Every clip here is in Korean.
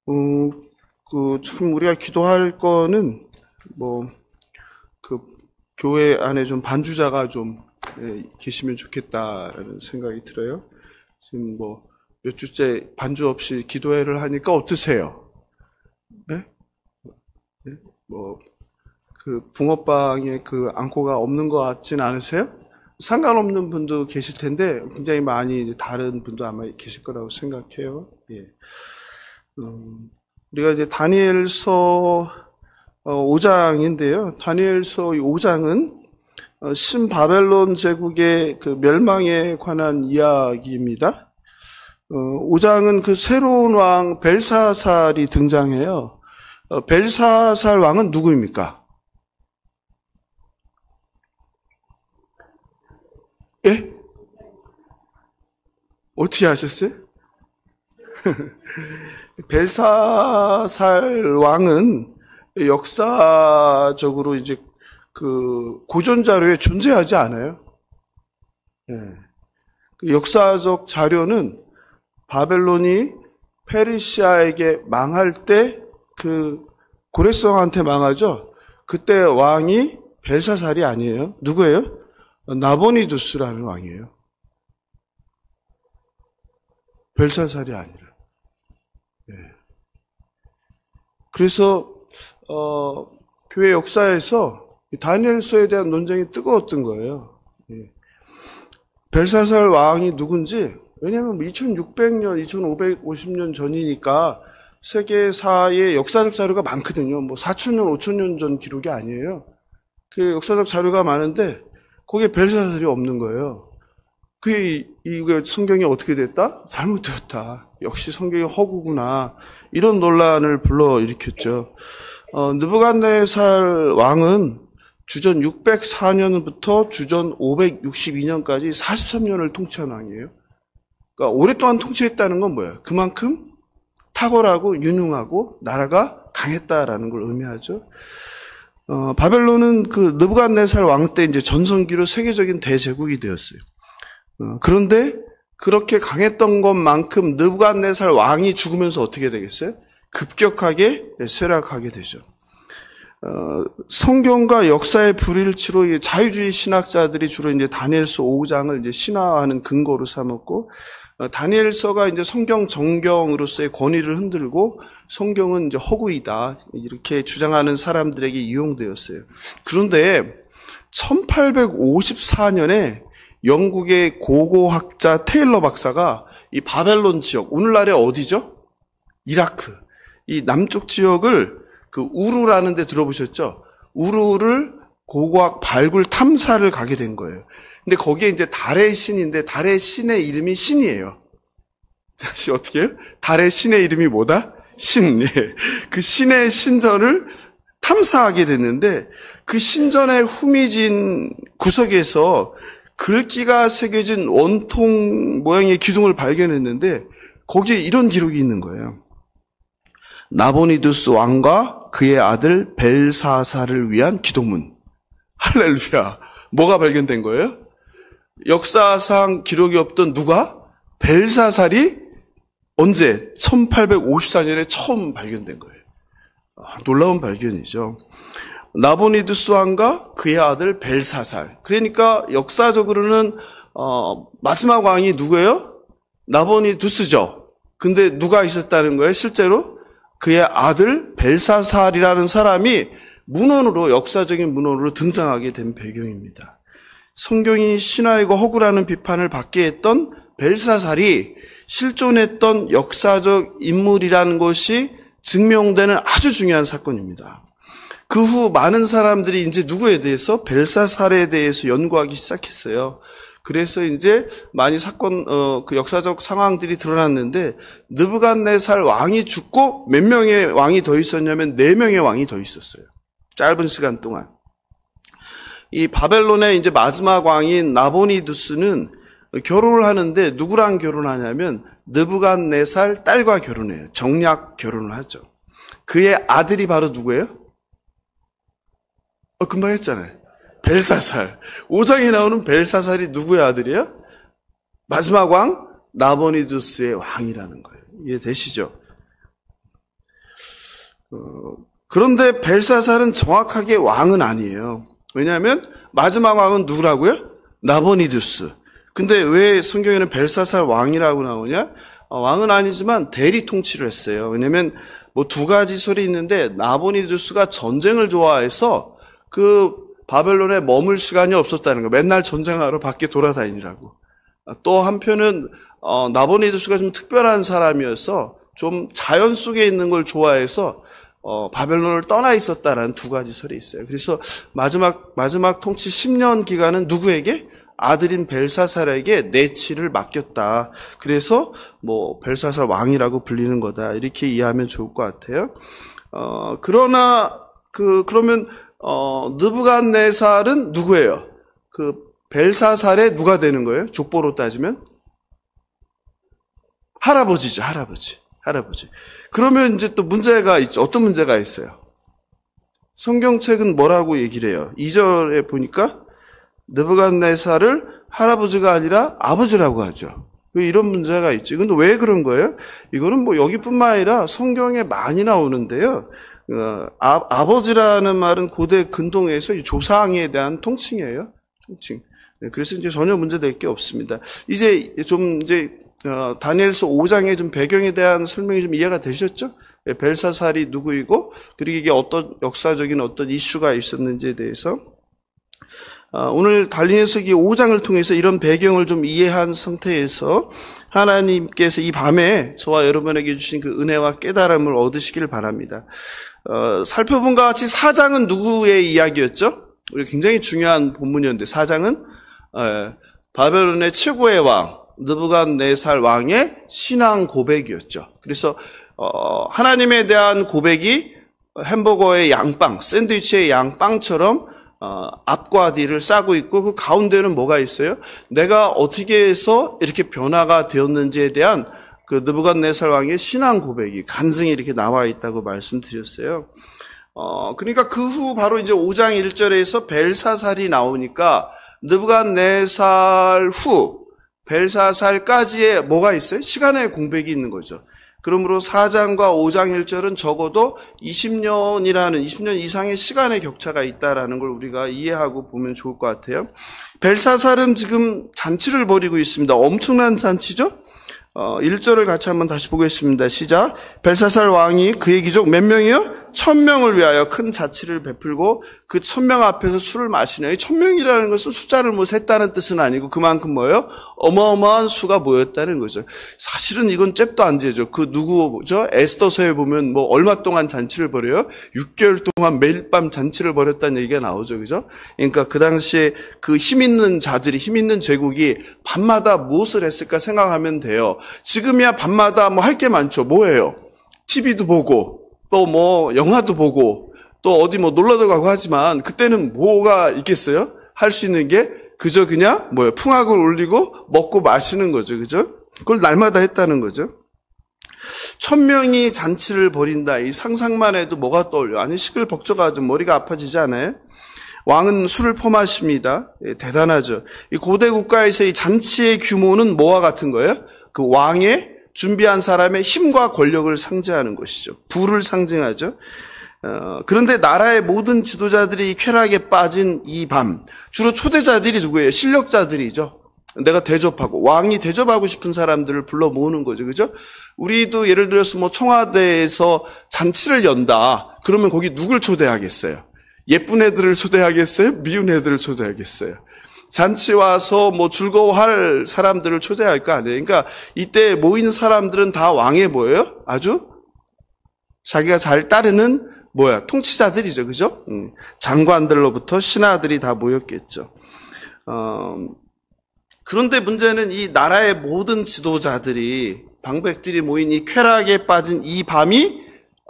참 우리가 기도할 거는 그 교회 안에 좀 반주자가 좀 계시면 좋겠다라는 생각이 들어요. 지금 몇 주째 반주 없이 기도회를 하니까 어떠세요? 네? 네? 그 붕어빵에 그 안고가 없는 것 같진 않으세요? 상관없는 분도 계실 텐데 굉장히 많이 다른 분도 아마 계실 거라고 생각해요. 예. 우리가 이제 다니엘서 5장인데요. 다니엘서 5장은 신바벨론 제국의 그 멸망에 관한 이야기입니다. 5장은 그 새로운 왕 벨사살이 등장해요. 벨사살 왕은 누구입니까? 예? 어떻게 아셨어요? 벨사살 왕은 역사적으로 이제 그 고전 자료에 존재하지 않아요. 예. 그 역사적 자료는 바벨론이 페르시아에게 망할 때 그 고레스왕한테 망하죠. 그때 왕이 벨사살이 아니에요. 누구예요? 나보니두스라는 왕이에요. 벨사살이 아니라. 예. 그래서 교회 역사에서 다니엘서에 대한 논쟁이 뜨거웠던 거예요. 예. 벨사살 왕이 누군지, 왜냐하면 2600년, 2550년 전이니까 세계사의 역사적 자료가 많거든요. 4000년, 5000년 전 기록이 아니에요. 그 역사적 자료가 많은데 거기에 벨사살이 없는 거예요. 이게 성경이 어떻게 됐다? 잘못되었다. 역시 성경이 허구구나. 이런 논란을 불러일으켰죠. 느부갓네살 왕은 주전 604년부터 주전 562년까지 43년을 통치한 왕이에요. 그러니까 오랫동안 통치했다는 건 뭐예요? 그만큼 탁월하고 유능하고 나라가 강했다라는 걸 의미하죠. 바벨론은 그 느부갓네살 왕 때 이제 전성기로 세계적인 대제국이 되었어요. 그런데 그렇게 강했던 것만큼 느부갓네살 왕이 죽으면서 어떻게 되겠어요? 급격하게 쇠락하게 되죠. 성경과 역사의 불일치로 자유주의 신학자들이 주로 이제 다니엘서 5장을 이제 신화하는 근거로 삼았고, 다니엘서가 이제 성경 정경으로서의 권위를 흔들고 성경은 이제 허구이다 이렇게 주장하는 사람들에게 이용되었어요. 그런데 1854년에 영국의 고고학자 테일러 박사가 이 바벨론 지역, 오늘날의 어디죠? 이라크. 이 남쪽 지역을 그 우루라는 데 들어보셨죠? 우루를 고고학 발굴 탐사를 가게 된 거예요. 근데 거기에 이제 달의 신인데 달의 신의 이름이 신이에요. 다시 어떻게 해요? 달의 신의 이름이 뭐다? 신. 예. 그 신의 신전을 탐사하게 됐는데 그 신전의 후미진 구석에서 글귀가 새겨진 원통 모양의 기둥을 발견했는데 거기에 이런 기록이 있는 거예요. 나보니두스 왕과 그의 아들 벨사살을 위한 기도문. 할렐루야. 뭐가 발견된 거예요? 역사상 기록이 없던 누가? 벨사살이 언제? 1854년에 처음 발견된 거예요. 놀라운 발견이죠. 나보니두스 왕과 그의 아들 벨사살. 그러니까 역사적으로는 마지막 왕이 누구예요? 나보니두스죠. 근데 누가 있었다는 거예요? 실제로 그의 아들 벨사살이라는 사람이 문헌으로, 역사적인 문헌으로 등장하게 된 배경입니다. 성경이 신화이고 허구라는 비판을 받게 했던 벨사살이 실존했던 역사적 인물이라는 것이 증명되는 아주 중요한 사건입니다. 그 후 많은 사람들이 이제 누구에 대해서? 벨사살에 대해서 연구하기 시작했어요. 그래서 이제 많이 그 역사적 상황들이 드러났는데, 느부갓네살 왕이 죽고 몇 명의 왕이 더 있었냐면 4명의 왕이 더 있었어요. 짧은 시간 동안. 이 바벨론의 이제 마지막 왕인 나보니두스는 결혼을 하는데 누구랑 결혼하냐면 느부갓네살 딸과 결혼해요. 정략 결혼을 하죠. 그의 아들이 바로 누구예요? 금방 했잖아요. 벨사살. 5장에 나오는 벨사살이 누구의 아들이에요? 마지막 왕 나보니두스의 왕이라는 거예요. 이해되시죠? 그런데 벨사살은 정확하게 왕은 아니에요. 왜냐하면 마지막 왕은 누구라고요? 나보니두스. 근데 왜 성경에는 벨사살 왕이라고 나오냐? 왕은 아니지만 대리 통치를 했어요. 왜냐하면 뭐 두 가지 설이 있는데 나보니두스가 전쟁을 좋아해서 그 바벨론에 머물 시간이 없었다는 거. 맨날 전쟁하러 밖에 돌아다니라고. 또 한편은 나보니두스가 좀 특별한 사람이어서 좀 자연 속에 있는 걸 좋아해서 바벨론을 떠나 있었다라는 두 가지 설이 있어요. 그래서 마지막 통치 10년 기간은 누구에게? 아들인 벨사살에게 내치를 맡겼다. 그래서 뭐 벨사살 왕이라고 불리는 거다. 이렇게 이해하면 좋을 것 같아요. 그러면 느부갓네살은 누구예요? 그 벨사살의 누가 되는 거예요? 족보로 따지면 할아버지죠. 할아버지. 그러면 이제 또 문제가 있죠. 어떤 문제가 있어요? 성경책은 뭐라고 얘기를 해요? 2절에 보니까 느부갓네살을 할아버지가 아니라 아버지라고 하죠. 이런 문제가 있죠. 근데 왜 그런 거예요? 이거는 뭐 여기뿐만 아니라 성경에 많이 나오는데요. 아버지라는 말은 고대 근동에서 이 조상에 대한 통칭이에요. 통칭. 그래서 이제 전혀 문제될 게 없습니다. 이제 다니엘서 5장의 좀 배경에 대한 설명이 좀 이해가 되셨죠? 벨사살이 누구이고, 그리고 이게 어떤 역사적인 어떤 이슈가 있었는지에 대해서. 오늘 다니엘서기 5장을 통해서 이런 배경을 좀 이해한 상태에서 하나님께서 이 밤에 저와 여러분에게 주신 그 은혜와 깨달음을 얻으시길 바랍니다. 살펴본 것 같이 4장은 누구의 이야기였죠? 우리 굉장히 중요한 본문이었는데 4장은 바벨론의 최고의 왕 느부갓네살 왕의 신앙 고백이었죠. 그래서 하나님에 대한 고백이 햄버거의 양빵, 샌드위치의 양빵처럼 앞과 뒤를 싸고 있고 그 가운데는 뭐가 있어요? 내가 어떻게 해서 이렇게 변화가 되었는지에 대한 그 느부갓네살 왕의 신앙 고백이 간증이 이렇게 나와 있다고 말씀드렸어요. 그러니까 그 후 바로 이제 5장 1절에서 벨사살이 나오니까 느부갓네살 후 벨사살까지의 뭐가 있어요? 시간의 공백이 있는 거죠. 그러므로 4장과 5장 1절은 적어도 20년 이상의 시간의 격차가 있다라는 걸 우리가 이해하고 보면 좋을 것 같아요. 벨사살은 지금 잔치를 벌이고 있습니다. 엄청난 잔치죠? 1절을 같이 한번 다시 보겠습니다. 시작. 벨사살 왕이 그의 귀족 몇 명이요? 1000명을 위하여 큰 자치를 베풀고 그 1000명 앞에서 술을 마시네요. 1000명이라는 것은 숫자를 뭐 셌다는 뜻은 아니고 그만큼 뭐예요? 어마어마한 수가 모였다는 거죠. 사실은 이건 잽도 안 되죠. 그 누구죠? 에스더서에 보면 뭐 얼마 동안 잔치를 벌여요? 6개월 동안 매일 밤 잔치를 벌였다는 얘기가 나오죠. 그죠? 그러니까 그 당시에 그 힘 있는 자들이, 힘 있는 제국이 밤마다 무엇을 했을까 생각하면 돼요. 지금이야 밤마다 뭐 할 게 많죠. 뭐예요? TV도 보고 또 뭐 영화도 보고 또 어디 뭐 놀러도 가고 하지만 그때는 뭐가 있겠어요? 할 수 있는 게 그저 그냥 뭐예요? 풍악을 울리고 먹고 마시는 거죠. 그죠? 그걸 날마다 했다는 거죠. 1000명이 잔치를 벌인다. 이 상상만 해도 뭐가 떠올려? 아니 시끌벅적하죠. 머리가 아파지지 않아요? 왕은 술을 퍼마십니다. 대단하죠. 이 고대 국가에서 이 잔치의 규모는 뭐와 같은 거예요? 그 왕의 준비한 사람의 힘과 권력을 상징하는 것이죠. 부를 상징하죠. 그런데 나라의 모든 지도자들이 쾌락에 빠진 이 밤, 주로 초대자들이 누구예요? 실력자들이죠. 내가 대접하고, 왕이 대접하고 싶은 사람들을 불러 모으는 거죠. 그죠? 우리도 예를 들어서 뭐 청와대에서 잔치를 연다. 그러면 거기 누굴 초대하겠어요? 예쁜 애들을 초대하겠어요? 미운 애들을 초대하겠어요? 잔치 와서 뭐 즐거워할 사람들을 초대할 거 아니에요. 그러니까 이때 모인 사람들은 다 왕의 뭐예요? 아주 자기가 잘 따르는 통치자들이죠. 그죠? 장관들로부터 신하들이 다 모였겠죠. 그런데 문제는 이 나라의 모든 지도자들이, 방백들이 모인 이 쾌락에 빠진 이 밤이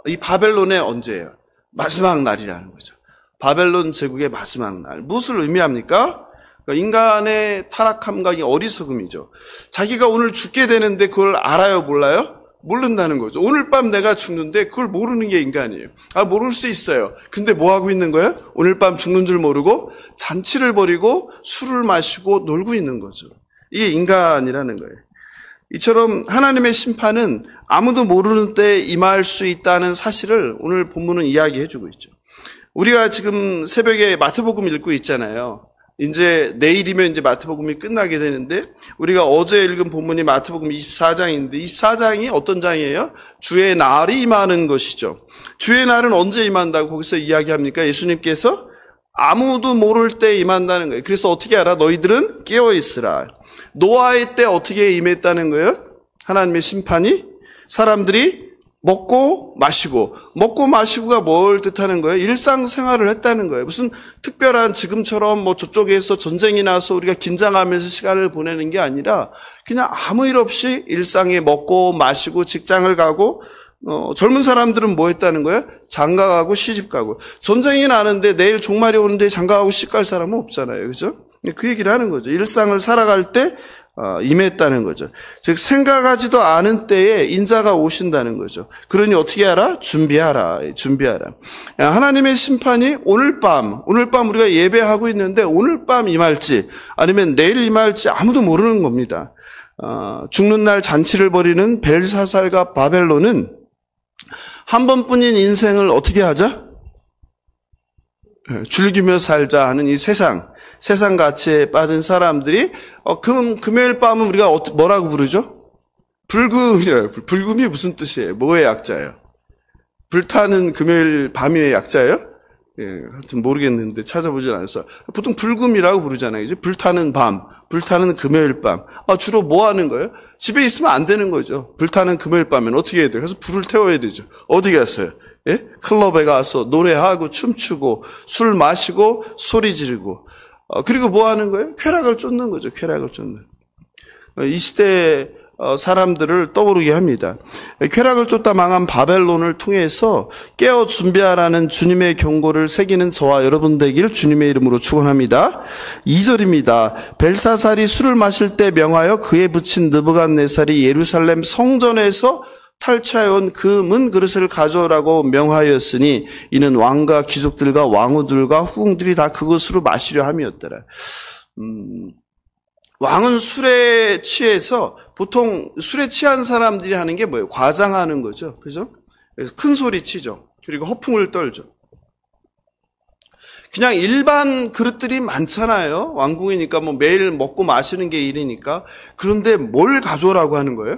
이 바벨론의 언제예요? 마지막 날이라는 거죠. 바벨론 제국의 마지막 날. 무엇을 의미합니까? 인간의 타락함과 어리석음이죠. 자기가 오늘 죽게 되는데 그걸 알아요, 몰라요? 모른다는 거죠. 오늘 밤 내가 죽는데 그걸 모르는 게 인간이에요. 모를 수 있어요. 근데 뭐 하고 있는 거예요? 오늘 밤 죽는 줄 모르고 잔치를 벌이고 술을 마시고 놀고 있는 거죠. 이게 인간이라는 거예요. 이처럼 하나님의 심판은 아무도 모르는 때에 임할 수 있다는 사실을 오늘 본문은 이야기해 주고 있죠. 우리가 지금 새벽에 마태복음 읽고 있잖아요. 이제 내일이면 이제 마태복음이 끝나게 되는데 우리가 어제 읽은 본문이 마태복음 24장인데 24장이 어떤 장이에요? 주의 날이 임하는 것이죠. 주의 날은 언제 임한다고 거기서 이야기합니까? 예수님께서 아무도 모를 때 임한다는 거예요. 그래서 어떻게 알아? 너희들은 깨어 있으라. 노아의 때 어떻게 임했다는 거예요? 하나님의 심판이 사람들이 먹고 마시고가 뭘 뜻하는 거예요? 일상생활을 했다는 거예요. 무슨 특별한 지금처럼 뭐 저쪽에서 전쟁이 나서 우리가 긴장하면서 시간을 보내는 게 아니라 그냥 아무 일 없이 일상에 먹고 마시고 직장을 가고 젊은 사람들은 뭐 했다는 거예요? 장가가고 시집가고. 전쟁이 나는데 내일 종말이 오는데 장가가고 시집갈 사람은 없잖아요. 그죠? 그 얘기를 하는 거죠. 일상을 살아갈 때 임했다는 거죠. 즉 생각하지도 않은 때에 인자가 오신다는 거죠. 그러니 어떻게 하라? 준비하라. 하나님의 심판이 오늘 밤 우리가 예배하고 있는데 오늘 밤 임할지 아니면 내일 임할지 아무도 모르는 겁니다. 죽는 날 잔치를 벌이는 벨사살과 바벨론은 한 번뿐인 인생을 어떻게 하자? 즐기며 살자 하는 이 세상 가치에 빠진 사람들이 금요일 밤은 우리가 뭐라고 부르죠? 불금이에요. 불금이 무슨 뜻이에요? 뭐의 약자예요? 불타는 금요일 밤의 약자예요? 예, 하여튼 모르겠는데 찾아보질 않았어요. 보통 불금이라고 부르잖아요. 이제 불타는 밤, 불타는 금요일 밤. 주로 뭐 하는 거예요? 집에 있으면 안 되는 거죠. 불타는 금요일 밤엔 어떻게 해야 돼요? 그래서 불을 태워야 되죠. 어디 갔어요? 예? 클럽에 가서 노래하고 춤추고 술 마시고 소리 지르고 그리고 뭐 하는 거예요? 쾌락을 쫓는 거죠. 쾌락을 쫓는. 이 시대 사람들을 떠오르게 합니다. 쾌락을 쫓다 망한 바벨론을 통해서 깨어 준비하라는 주님의 경고를 새기는 저와 여러분 되길 주님의 이름으로 축원합니다. 2절입니다. 벨사살이 술을 마실 때 명하여 그에 붙인 느부갓네살이 예루살렘 성전에서 탈취해온 그 문 그릇을 가져오라고 명하였으니 이는 왕과 귀족들과 왕후들과 후궁들이 다 그것으로 마시려 함이었더라. 왕은 술에 취해서 보통 술에 취한 사람들이 하는 게 뭐예요? 과장하는 거죠. 그죠? 그래서 큰 소리 치죠. 그리고 허풍을 떨죠. 그냥 일반 그릇들이 많잖아요. 왕궁이니까 뭐 매일 먹고 마시는 게 일이니까. 그런데 뭘 가져오라고 하는 거예요?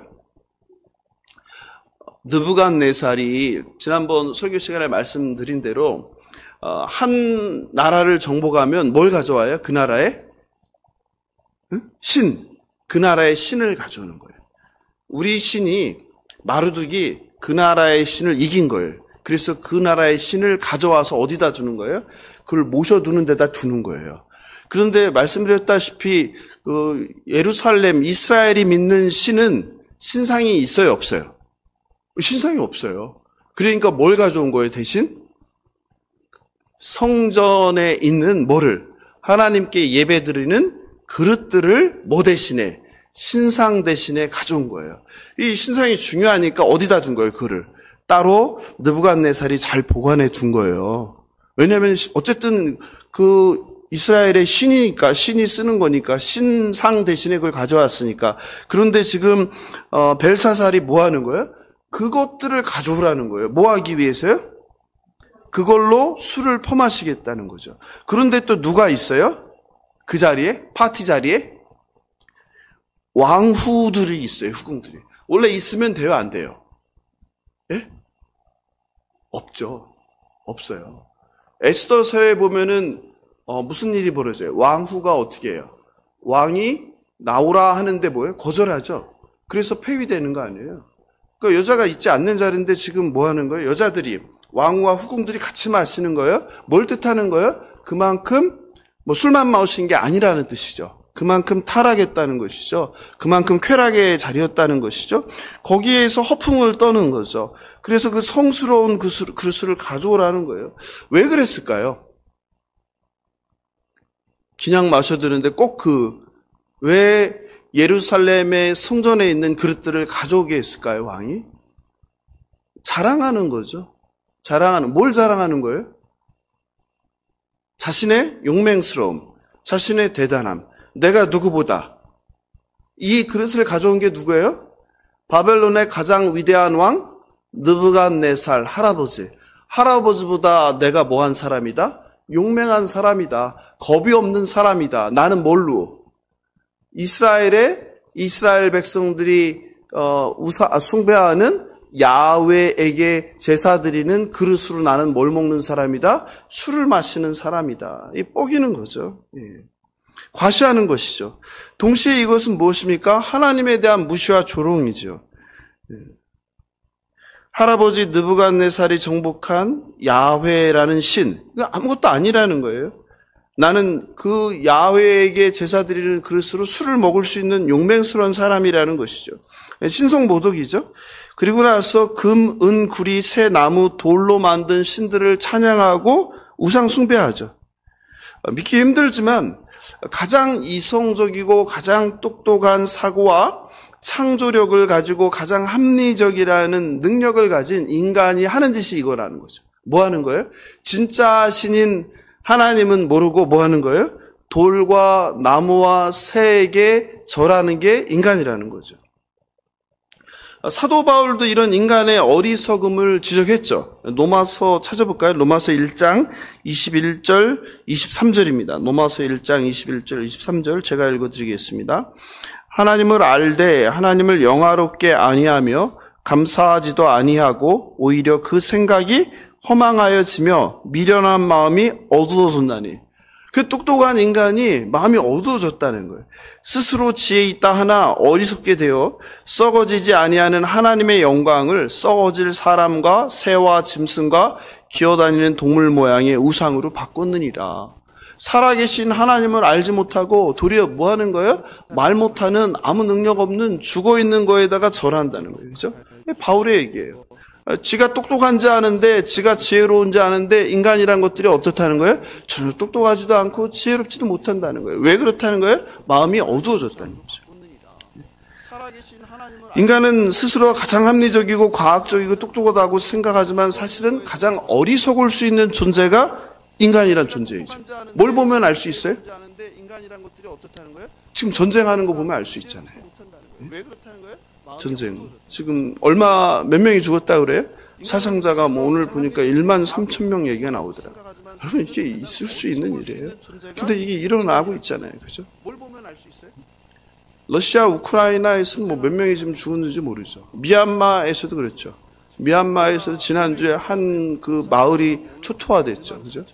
느부갓네살이 지난번 설교 시간에 말씀드린 대로 한 나라를 정복하면 뭘 가져와요? 그 나라의 신, 그 나라의 신을 가져오는 거예요. 우리 신이 마르둑이 그 나라의 신을 이긴 거예요. 그래서 그 나라의 신을 가져와서 어디다 두는 거예요? 그걸 모셔두는 데다 두는 거예요. 그런데 말씀드렸다시피 예루살렘 이스라엘이 믿는 신은 신상이 있어요, 없어요? 신상이 없어요. 그러니까 뭘 가져온 거예요, 대신? 성전에 있는 뭐를? 하나님께 예배드리는 그릇들을 뭐 대신에? 신상 대신에 가져온 거예요. 이 신상이 중요하니까 어디다 둔 거예요, 그를? 따로 느부갓네살이 잘 보관해 둔 거예요. 왜냐하면 어쨌든 그 이스라엘의 신이니까, 신이 쓰는 거니까, 신상 대신에 그걸 가져왔으니까. 그런데 지금 벨사살이 뭐 하는 거예요? 그것들을 가져오라는 거예요. 뭐 하기 위해서요? 그걸로 술을 퍼마시겠다는 거죠. 그런데 또 누가 있어요? 그 자리에? 파티 자리에? 왕후들이 있어요. 후궁들이. 원래 있으면 돼요? 안 돼요? 예? 없죠. 없어요. 에스더서에 보면은 무슨 일이 벌어져요? 왕후가 어떻게 해요? 왕이 나오라 하는데 뭐예요? 거절하죠. 그래서 폐위되는 거 아니에요? 그러니까 여자가 있지 않는 자리인데 지금 뭐 하는 거예요? 여자들이 왕후와 후궁들이 같이 마시는 거예요? 뭘 뜻하는 거예요? 그만큼 뭐 술만 마신 게 아니라는 뜻이죠. 그만큼 타락했다는 것이죠. 그만큼 쾌락의 자리였다는 것이죠. 거기에서 허풍을 떠는 거죠. 그래서 그 성스러운 그릇을 가져오라는 거예요. 왜 그랬을까요? 그냥 마셔드는데 꼭 왜 예루살렘의 성전에 있는 그릇들을 가져오게 했을까요, 왕이? 자랑하는 거죠. 뭘 자랑하는 거예요? 자신의 용맹스러움, 자신의 대단함, 내가 누구보다. 이 그릇을 가져온 게 누구예요? 바벨론의 가장 위대한 왕 느부갓네살 할아버지. 할아버지보다 내가 뭐한 사람이다? 용맹한 사람이다. 겁이 없는 사람이다. 나는 뭘로? 이스라엘 백성들이 숭배하는 야훼에게 제사 드리는 그릇으로 나는 뭘 먹는 사람이다? 술을 마시는 사람이다. 이 뻐기는 거죠. 예. 과시하는 것이죠. 동시에 이것은 무엇입니까? 하나님에 대한 무시와 조롱이죠. 예. 할아버지 느부갓네살이 정복한 야훼라는 신, 아무것도 아니라는 거예요. 나는 그 야훼에게 제사 드리는 그릇으로 술을 먹을 수 있는 용맹스러운 사람이라는 것이죠. 신성모독이죠. 그리고 나서 금, 은, 구리, 새, 나무, 돌로 만든 신들을 찬양하고 우상 숭배하죠. 믿기 힘들지만 가장 이성적이고 가장 똑똑한 사고와 창조력을 가지고 가장 합리적이라는 능력을 가진 인간이 하는 짓이 이거라는 거죠. 뭐 하는 거예요? 진짜 신인 하나님은 모르고 뭐 하는 거예요? 돌과 나무와 새에게 절하는 게 인간이라는 거죠. 사도 바울도 이런 인간의 어리석음을 지적했죠. 로마서 찾아볼까요? 로마서 1장 21절, 23절입니다. 로마서 1장 21절, 23절 제가 읽어드리겠습니다. 하나님을 알되 하나님을 영화롭게 아니하며 감사하지도 아니하고 오히려 그 생각이 허망하여지며 미련한 마음이 어두워졌나니. 그 똑똑한 인간이 마음이 어두워졌다는 거예요. 스스로 지혜 있다 하나 어리석게 되어 썩어지지 아니하는 하나님의 영광을 썩어질 사람과 새와 짐승과 기어다니는 동물 모양의 우상으로 바꿨느니라. 살아계신 하나님을 알지 못하고 도리어 뭐 하는 거예요? 말 못하는 아무 능력 없는 죽어있는 거에다가 절한다는 거예요. 그죠? 바울의 얘기예요. 지가 똑똑한지 아는데, 지가 지혜로운지 아는데 인간이란 것들이 어떻다는 거예요? 전혀 똑똑하지도 않고 지혜롭지도 못한다는 거예요. 왜 그렇다는 거예요? 마음이 어두워졌다는 거죠. 인간은 스스로 가장 합리적이고 과학적이고 똑똑하다고 생각하지만 사실은 가장 어리석을 수 있는 존재가 인간이란 존재이죠. 뭘 보면 알 수 있어요? 지금 전쟁하는 거 보면 알 수 있잖아요. 전쟁. 지금 몇 명이 죽었다 그래요? 사상자가 뭐 오늘 보니까 1만 3천 명 얘기가 나오더라고요. 여러분 이게 있을 수 있는 일이에요. 근데 이게 일어나고 있잖아요. 그죠? 러시아, 우크라이나에서는 뭐 몇 명이 지금 죽었는지 모르죠. 미얀마에서도 그렇죠. 미얀마에서 지난주에 한 그 마을이 초토화됐죠. 그죠?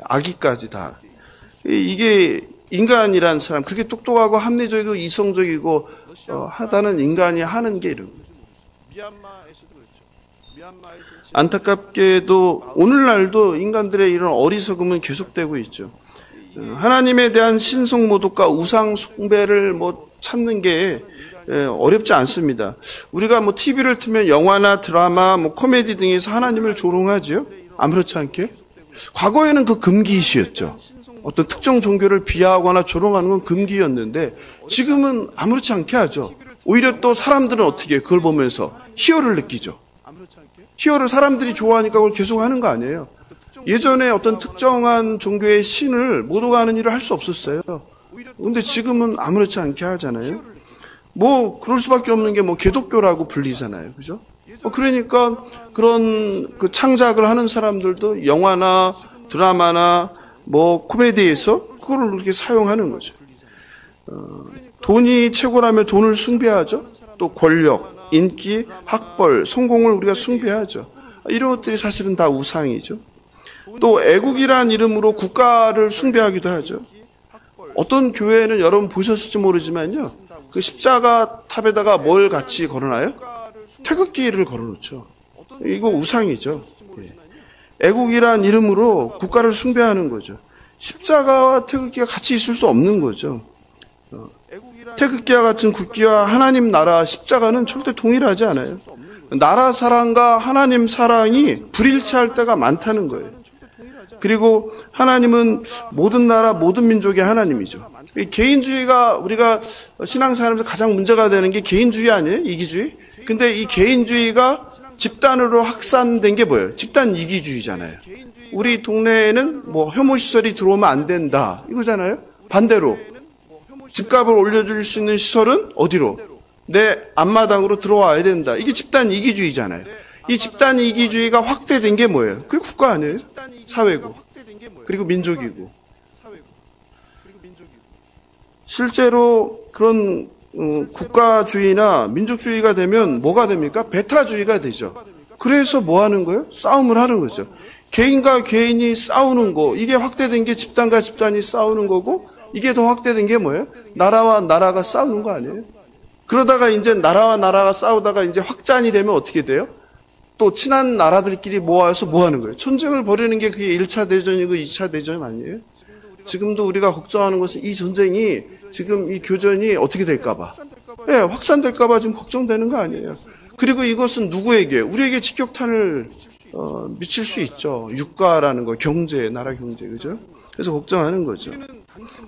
아기까지 다. 이게 인간이란 사람, 그렇게 똑똑하고 합리적이고 이성적이고 하다는 인간이 하는 게 이런 거죠. 안타깝게도 오늘날도 인간들의 이런 어리석음은 계속되고 있죠. 하나님에 대한 신성모독과 우상 숭배를 찾는 게 어렵지 않습니다. 우리가 TV를 틀면 영화나 드라마, 코미디 등에서 하나님을 조롱하지요? 아무렇지 않게? 과거에는 그 금기 이슈였죠. 어떤 특정 종교를 비하하거나 조롱하는 건 금기였는데 지금은 아무렇지 않게 하죠. 오히려 또 사람들은 어떻게 해요? 그걸 보면서 희열을 느끼죠. 희열을 사람들이 좋아하니까 그걸 계속 하는 거 아니에요. 예전에 어떤 특정한 종교의 신을 모독하는 일을 할 수 없었어요. 근데 지금은 아무렇지 않게 하잖아요. 그럴 수밖에 없는 게 개독교라고 불리잖아요. 그죠? 그러니까 그런 그 창작을 하는 사람들도 영화나 드라마나 코미디에서 그걸 이렇게 사용하는 거죠. 돈이 최고라면 돈을 숭배하죠. 또 권력, 인기, 학벌, 성공을 우리가 숭배하죠. 이런 것들이 사실은 다 우상이죠. 또 애국이란 이름으로 국가를 숭배하기도 하죠. 어떤 교회는 여러분 보셨을지 모르지만요. 그 십자가 탑에다가 뭘 같이 걸어놔요? 태극기를 걸어놓죠. 이거 우상이죠. 애국이란 이름으로 국가를 숭배하는 거죠. 십자가와 태극기가 같이 있을 수 없는 거죠. 태극기와 같은 국기와 하나님 나라 십자가는 절대 동일하지 않아요. 나라 사랑과 하나님 사랑이 불일치할 때가 많다는 거예요. 그리고 하나님은 모든 나라 모든 민족의 하나님이죠. 개인주의가 우리가 신앙생활에서 가장 문제가 되는 게 개인주의 아니에요? 이기주의? 근데 이 개인주의가 집단으로 확산된 게 뭐예요? 집단 이기주의잖아요. 우리 동네에는 혐오시설이 들어오면 안 된다 이거잖아요. 반대로 집값을 올려줄 수 있는 시설은 어디로? 내 앞마당으로 들어와야 된다. 이게 집단 이기주의잖아요. 이 집단 이기주의가 확대된 게 뭐예요? 그게 국가 아니에요? 사회고, 그리고 민족이고. 실제로 그런 국가주의나 민족주의가 되면 뭐가 됩니까? 배타주의가 되죠. 그래서 뭐 하는 거예요? 싸움을 하는 거죠. 개인과 개인이 싸우는 거, 이게 확대된 게 집단과 집단이 싸우는 거고, 이게 더 확대된 게 뭐예요? 나라와 나라가 싸우는 거 아니에요? 그러다가 이제 나라와 나라가 싸우다가 이제 확장이 되면 어떻게 돼요? 또 친한 나라들끼리 모아서 뭐 하는 거예요? 전쟁을 벌이는 게 그게 1차 대전이고 2차 대전 아니에요? 지금도 우리가 걱정하는 것은 이 전쟁이 지금 이 교전이 어떻게 될까봐. 예, 확산될까봐 지금 걱정되는 거 아니에요? 그리고 이것은 누구에게? 우리에게 직격탄을 미칠 수 있죠. 유가라는 거, 경제, 나라 경제, 그죠? 그래서 걱정하는 거죠.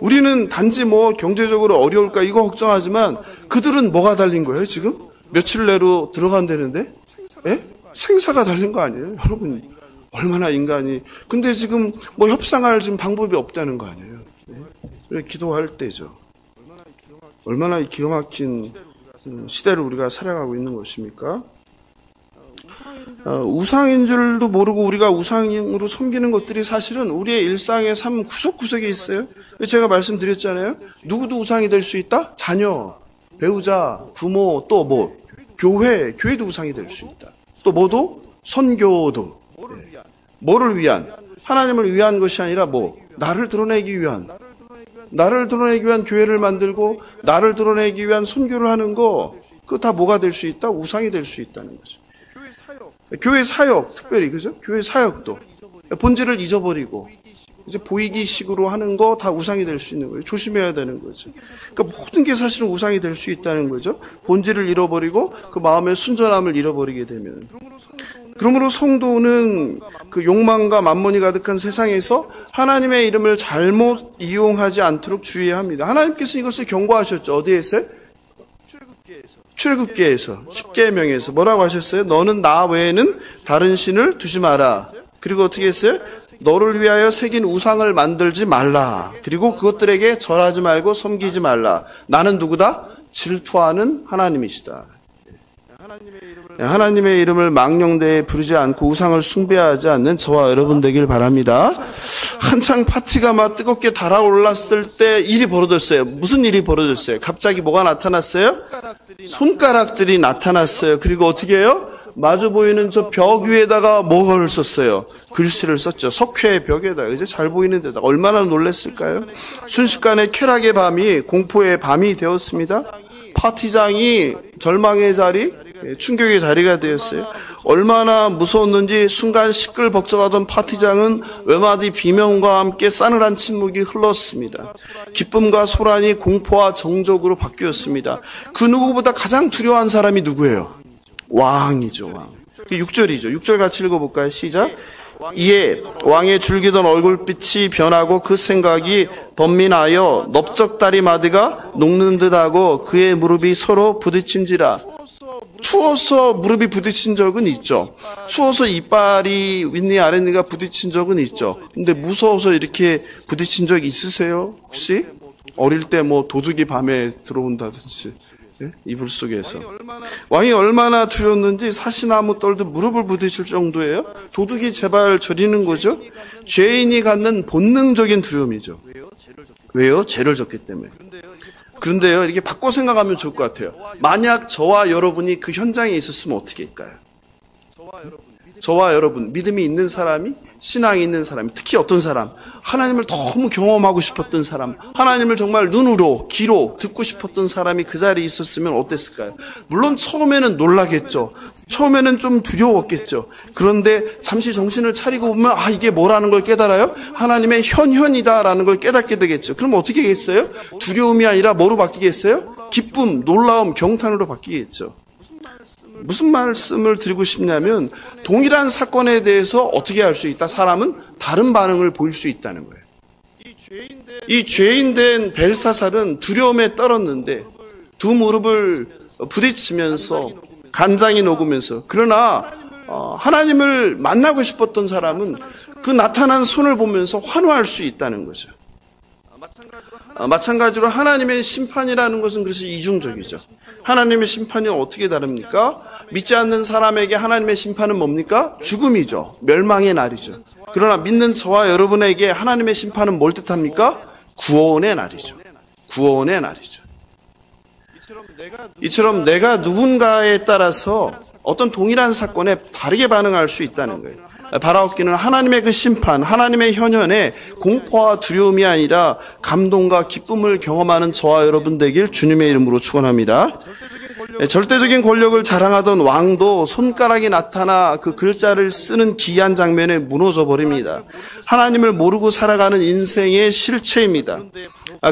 우리는 단지 뭐 경제적으로 어려울까 이거 걱정하지만 그들은 뭐가 달린 거예요, 지금? 며칠 내로 들어간다는데? 예? 생사가 달린 거 아니에요? 여러분, 얼마나 인간이. 근데 지금 뭐 협상할 지금 방법이 없다는 거 아니에요? 예? 기도할 때죠. 얼마나 기가 막힌 시대를 우리가 살아가고 있는 것입니까? 우상인 줄도 모르고 우리가 우상으로 섬기는 것들이 사실은 우리의 일상의 삶 구석구석에 있어요. 제가 말씀드렸잖아요. 누구도 우상이 될 수 있다? 자녀, 배우자, 부모, 또 뭐? 교회도 우상이 될 수 있다. 또 뭐도? 선교도. 뭐를 위한? 하나님을 위한 것이 아니라 뭐? 나를 드러내기 위한 교회를 만들고 나를 드러내기 위한 선교를 하는 거, 그거 다 뭐가 될 수 있다? 우상이 될 수 있다는 거죠. 교회 사역, 특별히, 그죠? 교회 사역도. 본질을 잊어버리고, 이제 보이기식으로 하는 거 다 우상이 될 수 있는 거예요. 조심해야 되는 거죠. 그러니까 모든 게 사실은 우상이 될 수 있다는 거죠. 본질을 잃어버리고 그 마음의 순전함을 잃어버리게 되면. 그러므로 성도는 그 욕망과 만몬이 가득한 세상에서 하나님의 이름을 잘못 이용하지 않도록 주의해야 합니다. 하나님께서 이것을 경고하셨죠. 어디에서요? 출애굽기에서 10계명에서 뭐라고 하셨어요? 너는 나 외에는 다른 신을 두지 마라. 그리고 어떻게 했어요? 너를 위하여 새긴 우상을 만들지 말라. 그리고 그것들에게 절하지 말고 섬기지 말라. 나는 누구다? 질투하는 하나님이시다. 하나님의 이름을 망령되이 부르지 않고 우상을 숭배하지 않는 저와 여러분 되길 바랍니다. 한창 파티가 막 뜨겁게 달아올랐을 때 일이 벌어졌어요. 무슨 일이 벌어졌어요? 갑자기 뭐가 나타났어요? 손가락들이 나타났어요. 그리고 어떻게 해요? 마주 보이는 저 벽 위에다가 뭐를 썼어요? 글씨를 썼죠. 석회 벽에다가. 이제 잘 보이는 데다가. 얼마나 놀랐을까요? 순식간에 쾌락의 밤이 공포의 밤이 되었습니다. 파티장이 절망의 자리, 충격의 자리가 되었어요. 얼마나 무서웠는지 순간 시끌벅적하던 파티장은 외마디 비명과 함께 싸늘한 침묵이 흘렀습니다. 기쁨과 소란이 공포와 정적으로 바뀌었습니다. 그 누구보다 가장 두려워한 사람이 누구예요? 왕이죠, 왕. 6절이죠. 6절 같이 읽어볼까요? 시작. 이에 왕의 줄기던 얼굴빛이 변하고 그 생각이 번민하여 넓적다리 마디가 녹는 듯하고 그의 무릎이 서로 부딪힌지라. 추워서 무릎이 부딪힌 적은 있죠. 추워서 이빨이 윗니 아랫니가 부딪힌 적은 있죠. 근데 무서워서 이렇게 부딪힌 적 있으세요? 혹시? 어릴 때 뭐 도둑이 밤에 들어온다든지. 이불 속에서. 왕이 얼마나 두려웠는지 사시나무 떨듯 무릎을 부딪힐 정도예요. 도둑이 제발 저리는 거죠. 죄인이 갖는 본능적인 두려움이죠. 왜요? 죄를 졌기 때문에. 그런데요, 이렇게 바꿔 생각하면 좋을 것 같아요. 만약 저와 여러분이 그 현장에 있었으면 어떻게 할까요? 저와 여러분, 믿음이 있는 사람이, 신앙이 있는 사람이, 특히 어떤 사람, 하나님을 너무 경험하고 싶었던 사람, 하나님을 정말 눈으로, 귀로 듣고 싶었던 사람이 그 자리에 있었으면 어땠을까요? 물론 처음에는 놀라겠죠. 처음에는 좀 두려웠겠죠. 그런데 잠시 정신을 차리고 보면 이게 뭐라는 걸 깨달아요? 하나님의 현현이다라는 걸 깨닫게 되겠죠. 그럼 어떻게 하겠어요? 두려움이 아니라 뭐로 바뀌겠어요? 기쁨, 놀라움, 경탄으로 바뀌겠죠. 무슨 말씀을 드리고 싶냐면 동일한 사건에 대해서 어떻게 할 수 있다? 사람은 다른 반응을 보일 수 있다는 거예요. 이 죄인된 벨사살은 두려움에 떨었는데 두 무릎을 부딪히면서 간장이 녹으면서, 그러나 하나님을 만나고 싶었던 사람은 그 나타난 손을 보면서 환호할 수 있다는 거죠. 마찬가지로 하나님의 심판이라는 것은 그래서 이중적이죠. 하나님의 심판이 어떻게 다릅니까? 믿지 않는 사람에게 하나님의 심판은 뭡니까? 죽음이죠. 멸망의 날이죠. 그러나 믿는 저와 여러분에게 하나님의 심판은 뭘 뜻합니까? 구원의 날이죠. 구원의 날이죠. 이처럼 내가 누군가에 따라서 어떤 동일한 사건에 다르게 반응할 수 있다는 거예요. 바라옵기는 하나님의 그 심판, 하나님의 현현에 공포와 두려움이 아니라 감동과 기쁨을 경험하는 저와 여러분 되길 주님의 이름으로 축원합니다. 절대적인 권력을 자랑하던 왕도 손가락이 나타나 그 글자를 쓰는 기이한 장면에 무너져 버립니다. 하나님을 모르고 살아가는 인생의 실체입니다.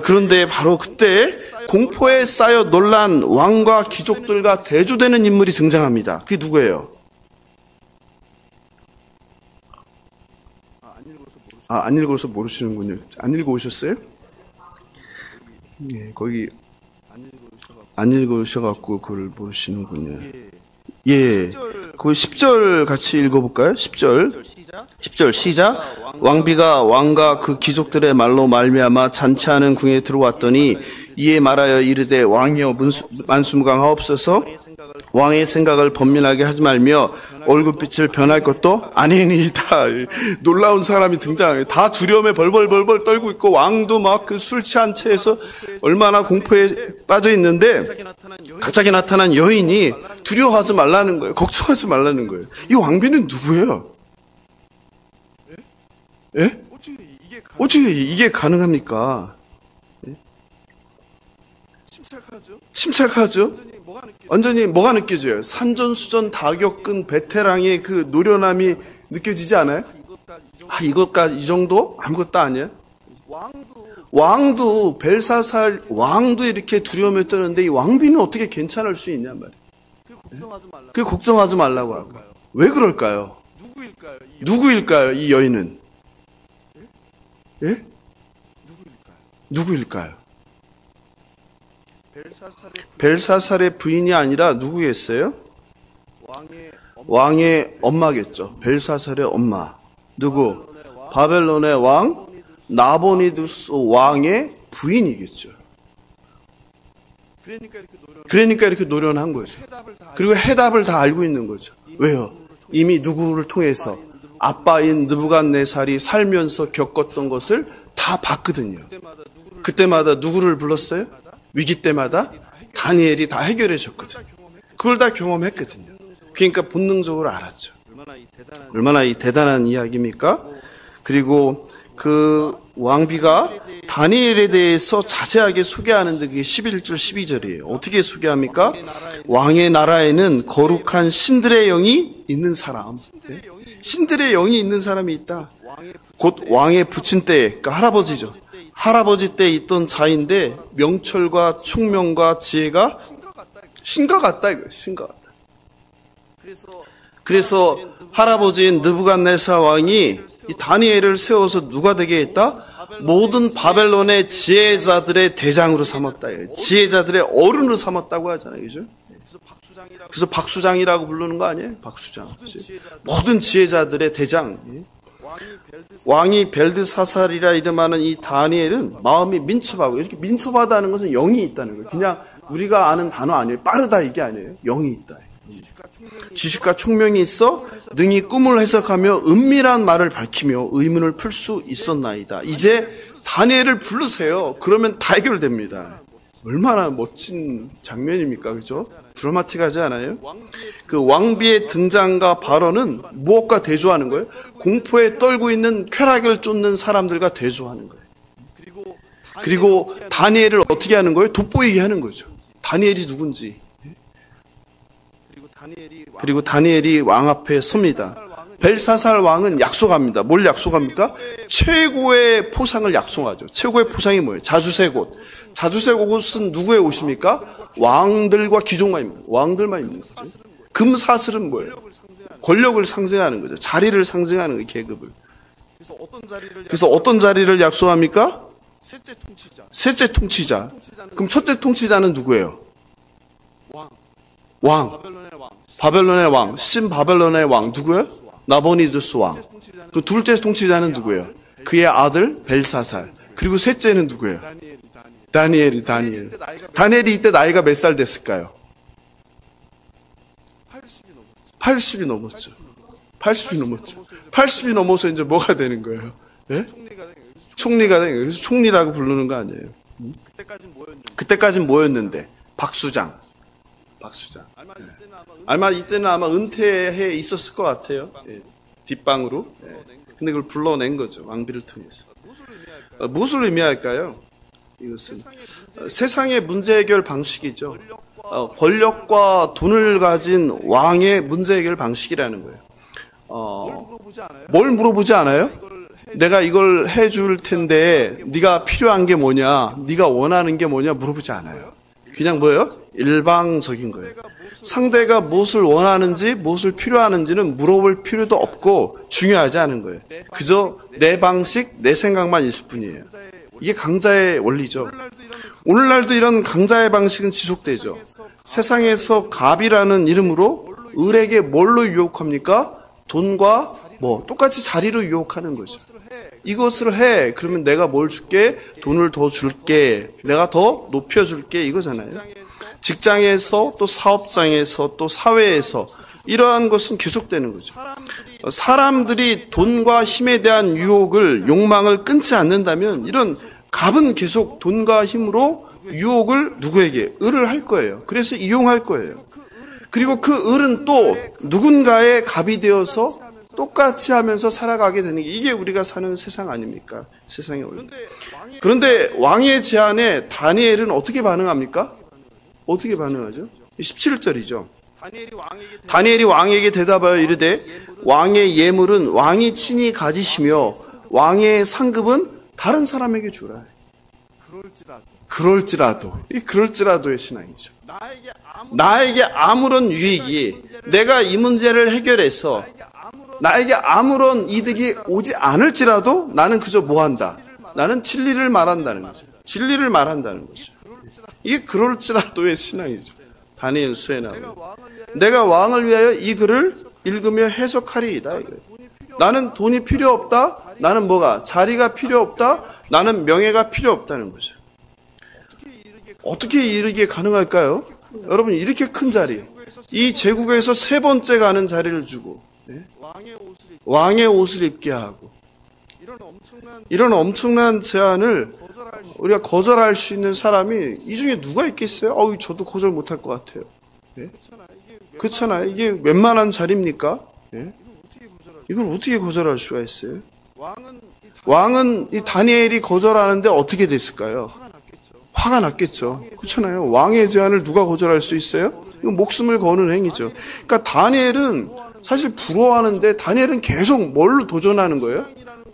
그런데 바로 그때 공포에 쌓여 놀란 왕과 귀족들과 대조되는 인물이 등장합니다. 그게 누구예요? 안 읽어서 모르시는군요. 안 읽어오셨어요? 예, 거기 안 읽으셔갖고 그걸 모르시는군요. 예, 그 10절 같이 읽어볼까요? 10절 시작. 왕비가 왕과 그 귀족들의 말로 말미암아 잔치하는 궁에 들어왔더니 이에 말하여 이르되 왕이여 만수무강하옵소서. 왕의 생각을 번민하게 하지 말며 얼굴빛을 변할 것도 아니니이다. 놀라운 사람이 등장해요. 다 두려움에 벌벌 떨고 있고 왕도 막 그 술 취한 채에서 얼마나 공포에 빠져 있는데 갑자기 나타난 여인이 두려워하지 말라는 거예요. 걱정하지 말라는 거예요. 이 왕비는 누구예요? 예? 어떻게 이게 가능합니까? 예? 침착하죠? 완전히 뭐가 느껴져요? 산전수전 다 겪은 베테랑의 그 노련함이 느껴지지 않아요? 이것까지 이 정도? 아무것도 아니에요? 왕도 벨사살 왕도 이렇게 두려움에 떠는데 이 왕비는 어떻게 괜찮을 수 있냐 말이에요. 그 걱정하지 말라고 하고. 왜 그럴까요? 누구일까요? 이 여인은? 예? 누구일까요? 벨사살의 부인이 아니라 누구겠어요? 왕의 엄마겠죠. 벨사살의 엄마. 누구? 바벨론의 왕 나보니두스 왕의 부인이겠죠. 그러니까 이렇게 노련한 거죠. 그리고 해답을 다 알고 있는 거죠. 왜요? 이미 누구를 통해서 아빠인 느부갓네살이 살면서 겪었던 것을 다 봤거든요. 그때마다 누구를 불렀어요? 위기 때마다 다니엘이 다 해결해 줬거든요. 그걸 다 경험했거든요. 그러니까 본능적으로 알았죠. 얼마나 이 대단한 이야기입니까? 그리고 그 왕비가 다니엘에 대해서 자세하게 소개하는데 그게 11절 12절이에요. 어떻게 소개합니까? 왕의 나라에는 거룩한 신들의 영이 있는 사람. 네? 신들의 영이 있는 사람이 있다. 곧 왕의 부친 때, 그러니까 할아버지죠. 할아버지 때 있던 자인데 명철과 총명과 지혜가 신과 같다 이거예요. 신과 같다. 그래서 할아버지인 느부갓네살 왕이 이 다니엘을 세워서 누가 되게 했다? 모든 바벨론의 지혜자들의 대장으로 삼았다. 지혜자들의 어른으로 삼았다고 하잖아요. 그죠? 그래서 박수장이라고 부르는 거 아니에요? 박수장. 모든 지혜자들의 대장. 왕이 벨드사살이라 이름하는 이 다니엘은 마음이 민첩하고, 이렇게 민첩하다는 것은 영이 있다는 거예요. 그냥 우리가 아는 단어 아니에요. 빠르다 이게 아니에요. 영이 있다. 지식과 총명이 있어 능히 꿈을 해석하며 은밀한 말을 밝히며 의문을 풀 수 있었나이다. 이제 다니엘을 부르세요. 그러면 다 해결됩니다. 얼마나 멋진 장면입니까? 그죠? 드라마틱하지 않아요? 그 왕비의 등장과 발언은 무엇과 대조하는 거예요? 공포에 떨고 있는 쾌락을 쫓는 사람들과 대조하는 거예요. 그리고 다니엘을 어떻게 하는 거예요? 돋보이게 하는 거죠. 다니엘이 누군지. 그리고 다니엘이 왕 앞에 섭니다. 벨사살 왕은 약속합니다. 뭘 약속합니까? 최고의 포상을 약속하죠. 최고의 포상이 뭐예요? 자주색옷. 자주색옷은 누구의 옷입니까? 왕들과 귀족만입니다. 왕들만 입는 거죠. 금사슬은 뭐예요? 권력을 상징하는 거죠. 자리를 상징하는 거예요. 계급을. 그래서 어떤 자리를 약속합니까? 셋째 통치자. 그럼 첫째 통치자는 누구예요? 왕. 바벨론의 왕. 신바벨론의 왕. 누구예요? 나보니두스 왕. 그 둘째 통치자는 누구예요? 그의 아들 벨사살. 그리고 셋째는 누구예요? 다니엘이. 다니엘이 이때 나이가 몇 살 됐을까요? 80이 넘었죠. 80이 넘어서 이제 뭐가 되는 거예요? 예? 총리가 되는 거예요. 그래서 총리라고 부르는 거 아니에요. 그때까진 뭐였는데? 박수장. 예. 아마 이때는 은퇴해 있었을 것 같아요. 예. 뒷방으로. 예. 근데 그걸 불러낸 거죠. 왕비를 통해서. 무엇을 의미할까요? 이것은 세상의 문제 해결 방식이죠. 권력과 돈을 가진 왕의 문제 해결 방식이라는 거예요. 뭘 물어보지 않아요? 내가 이걸 해줄 텐데 네가 필요한 게 뭐냐, 네가 원하는 게 뭐냐 물어보지 않아요. 그냥 뭐예요? 일방적인 거예요. 상대가 무엇을 원하는지, 무엇을 필요하는지는 물어볼 필요도 없고 중요하지 않은 거예요. 그저 내 방식, 내 생각만 있을 뿐이에요. 이게 강자의 원리죠. 오늘날도 이런 강자의 방식은 지속되죠. 세상에서 갑이라는 이름으로 을에게 뭘로 유혹합니까? 돈과 똑같이 자리로 유혹하는 거죠. 이것을 해. 그러면 내가 뭘 줄게? 돈을 더 줄게. 내가 더 높여줄게. 이거잖아요. 직장에서 또 사업장에서 또 사회에서 이러한 것은 계속되는 거죠. 사람들이 돈과 힘에 대한 유혹을, 욕망을 끊지 않는다면 이런 갑은 계속 돈과 힘으로 유혹을 누구에게? 을을 할 거예요. 그래서 이용할 거예요. 그리고 그 을은 또 누군가의 갑이 되어서 똑같이 하면서 살아가게 되는 게 이게 우리가 사는 세상 아닙니까? 세상의 원리. 그런데 왕의 제안에 다니엘은 어떻게 반응합니까? 어떻게 반응하죠? 17절이죠. 다니엘이 왕에게 대답하여 이르되 왕의 예물은 왕이 친히 가지시며 왕의 상급은 다른 사람에게 주라. 그럴지라도의 신앙이죠. 나에게 아무런 유익이, 내가 이 문제를 해결해서 나에게 아무런 이득이 오지 않을지라도 나는 그저 뭐한다? 나는 진리를 말한다는 거죠. 진리를 말한다는 거죠. 이게 그럴지라도의 신앙이죠. 다니엘 수에 나오는. 내가 왕을 위하여 이 글을 읽으며 해석하리이다. 나는 돈이 필요 없다. 나는 뭐가? 자리가 필요 없다. 나는 명예가 필요 없다는 거죠. 어떻게 이르게 가능할까요? 여러분, 이렇게 큰 자리, 이 제국에서 세 번째 가는 자리를 주고 왕의 옷을 입게 하고 이런 엄청난 제안을 우리가 거절할 수 있는 사람이 이 중에 누가 있겠어요? 저도 거절 못할 것 같아요. 예? 그렇잖아요. 이게 웬만한 자리입니까? 예? 이걸 어떻게 거절할 수가 있어요? 왕은 이 다니엘이 거절하는데 어떻게 됐을까요? 화가 났겠죠. 그렇잖아요. 왕의 제안을 누가 거절할 수 있어요? 이건 목숨을 거는 행위죠. 그러니까 다니엘은 사실 부러워하는데 다니엘은 계속 뭘로 도전하는 거예요?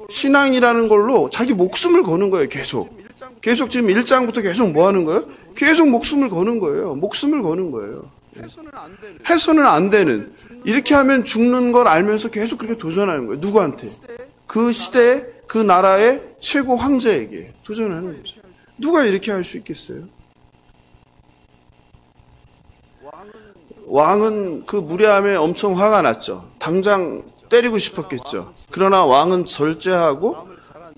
신앙이라는 걸로 자기 목숨을 거는 거예요. 계속 지금 1장부터 계속 뭐 하는 거예요? 계속 목숨을 거는 거예요. 목숨을 거는 거예요. 해서는 안 되는. 이렇게 하면 죽는 걸 알면서 계속 그렇게 도전하는 거예요. 누구한테? 그 시대, 그 나라의 최고 황제에게 도전하는 거죠. 누가 이렇게 할 수 있겠어요? 왕은 그 무례함에 엄청 화가 났죠. 당장 때리고 싶었겠죠. 그러나 왕은 절제하고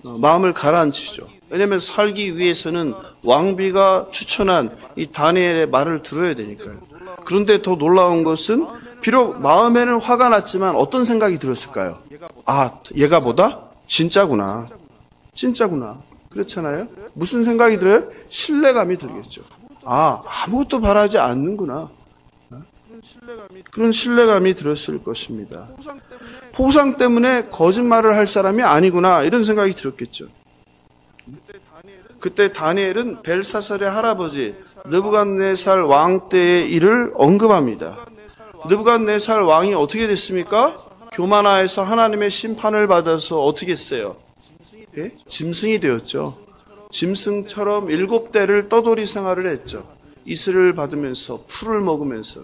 마음을 가라앉히죠. 왜냐하면 살기 위해서는 왕비가 추천한 이 다니엘의 말을 들어야 되니까요. 그런데 더 놀라운 것은 비록 마음에는 화가 났지만 어떤 생각이 들었을까요? 얘가 뭐다? 진짜구나. 그렇잖아요? 무슨 생각이 들어요? 신뢰감이 들겠죠. 아무것도 바라지 않는구나. 그런 신뢰감이 들었을 것입니다. 포상 때문에 거짓말을 할 사람이 아니구나. 이런 생각이 들었겠죠. 그때 다니엘은 벨사살의 할아버지 느부갓네살 왕 때의 일을 언급합니다. 느부갓네살 왕이 어떻게 됐습니까? 교만하여서 하나님의 심판을 받아서 어떻게 했어요? 예? 짐승이 되었죠. 짐승처럼 7대를 떠돌이 생활을 했죠. 이슬을 받으면서 풀을 먹으면서.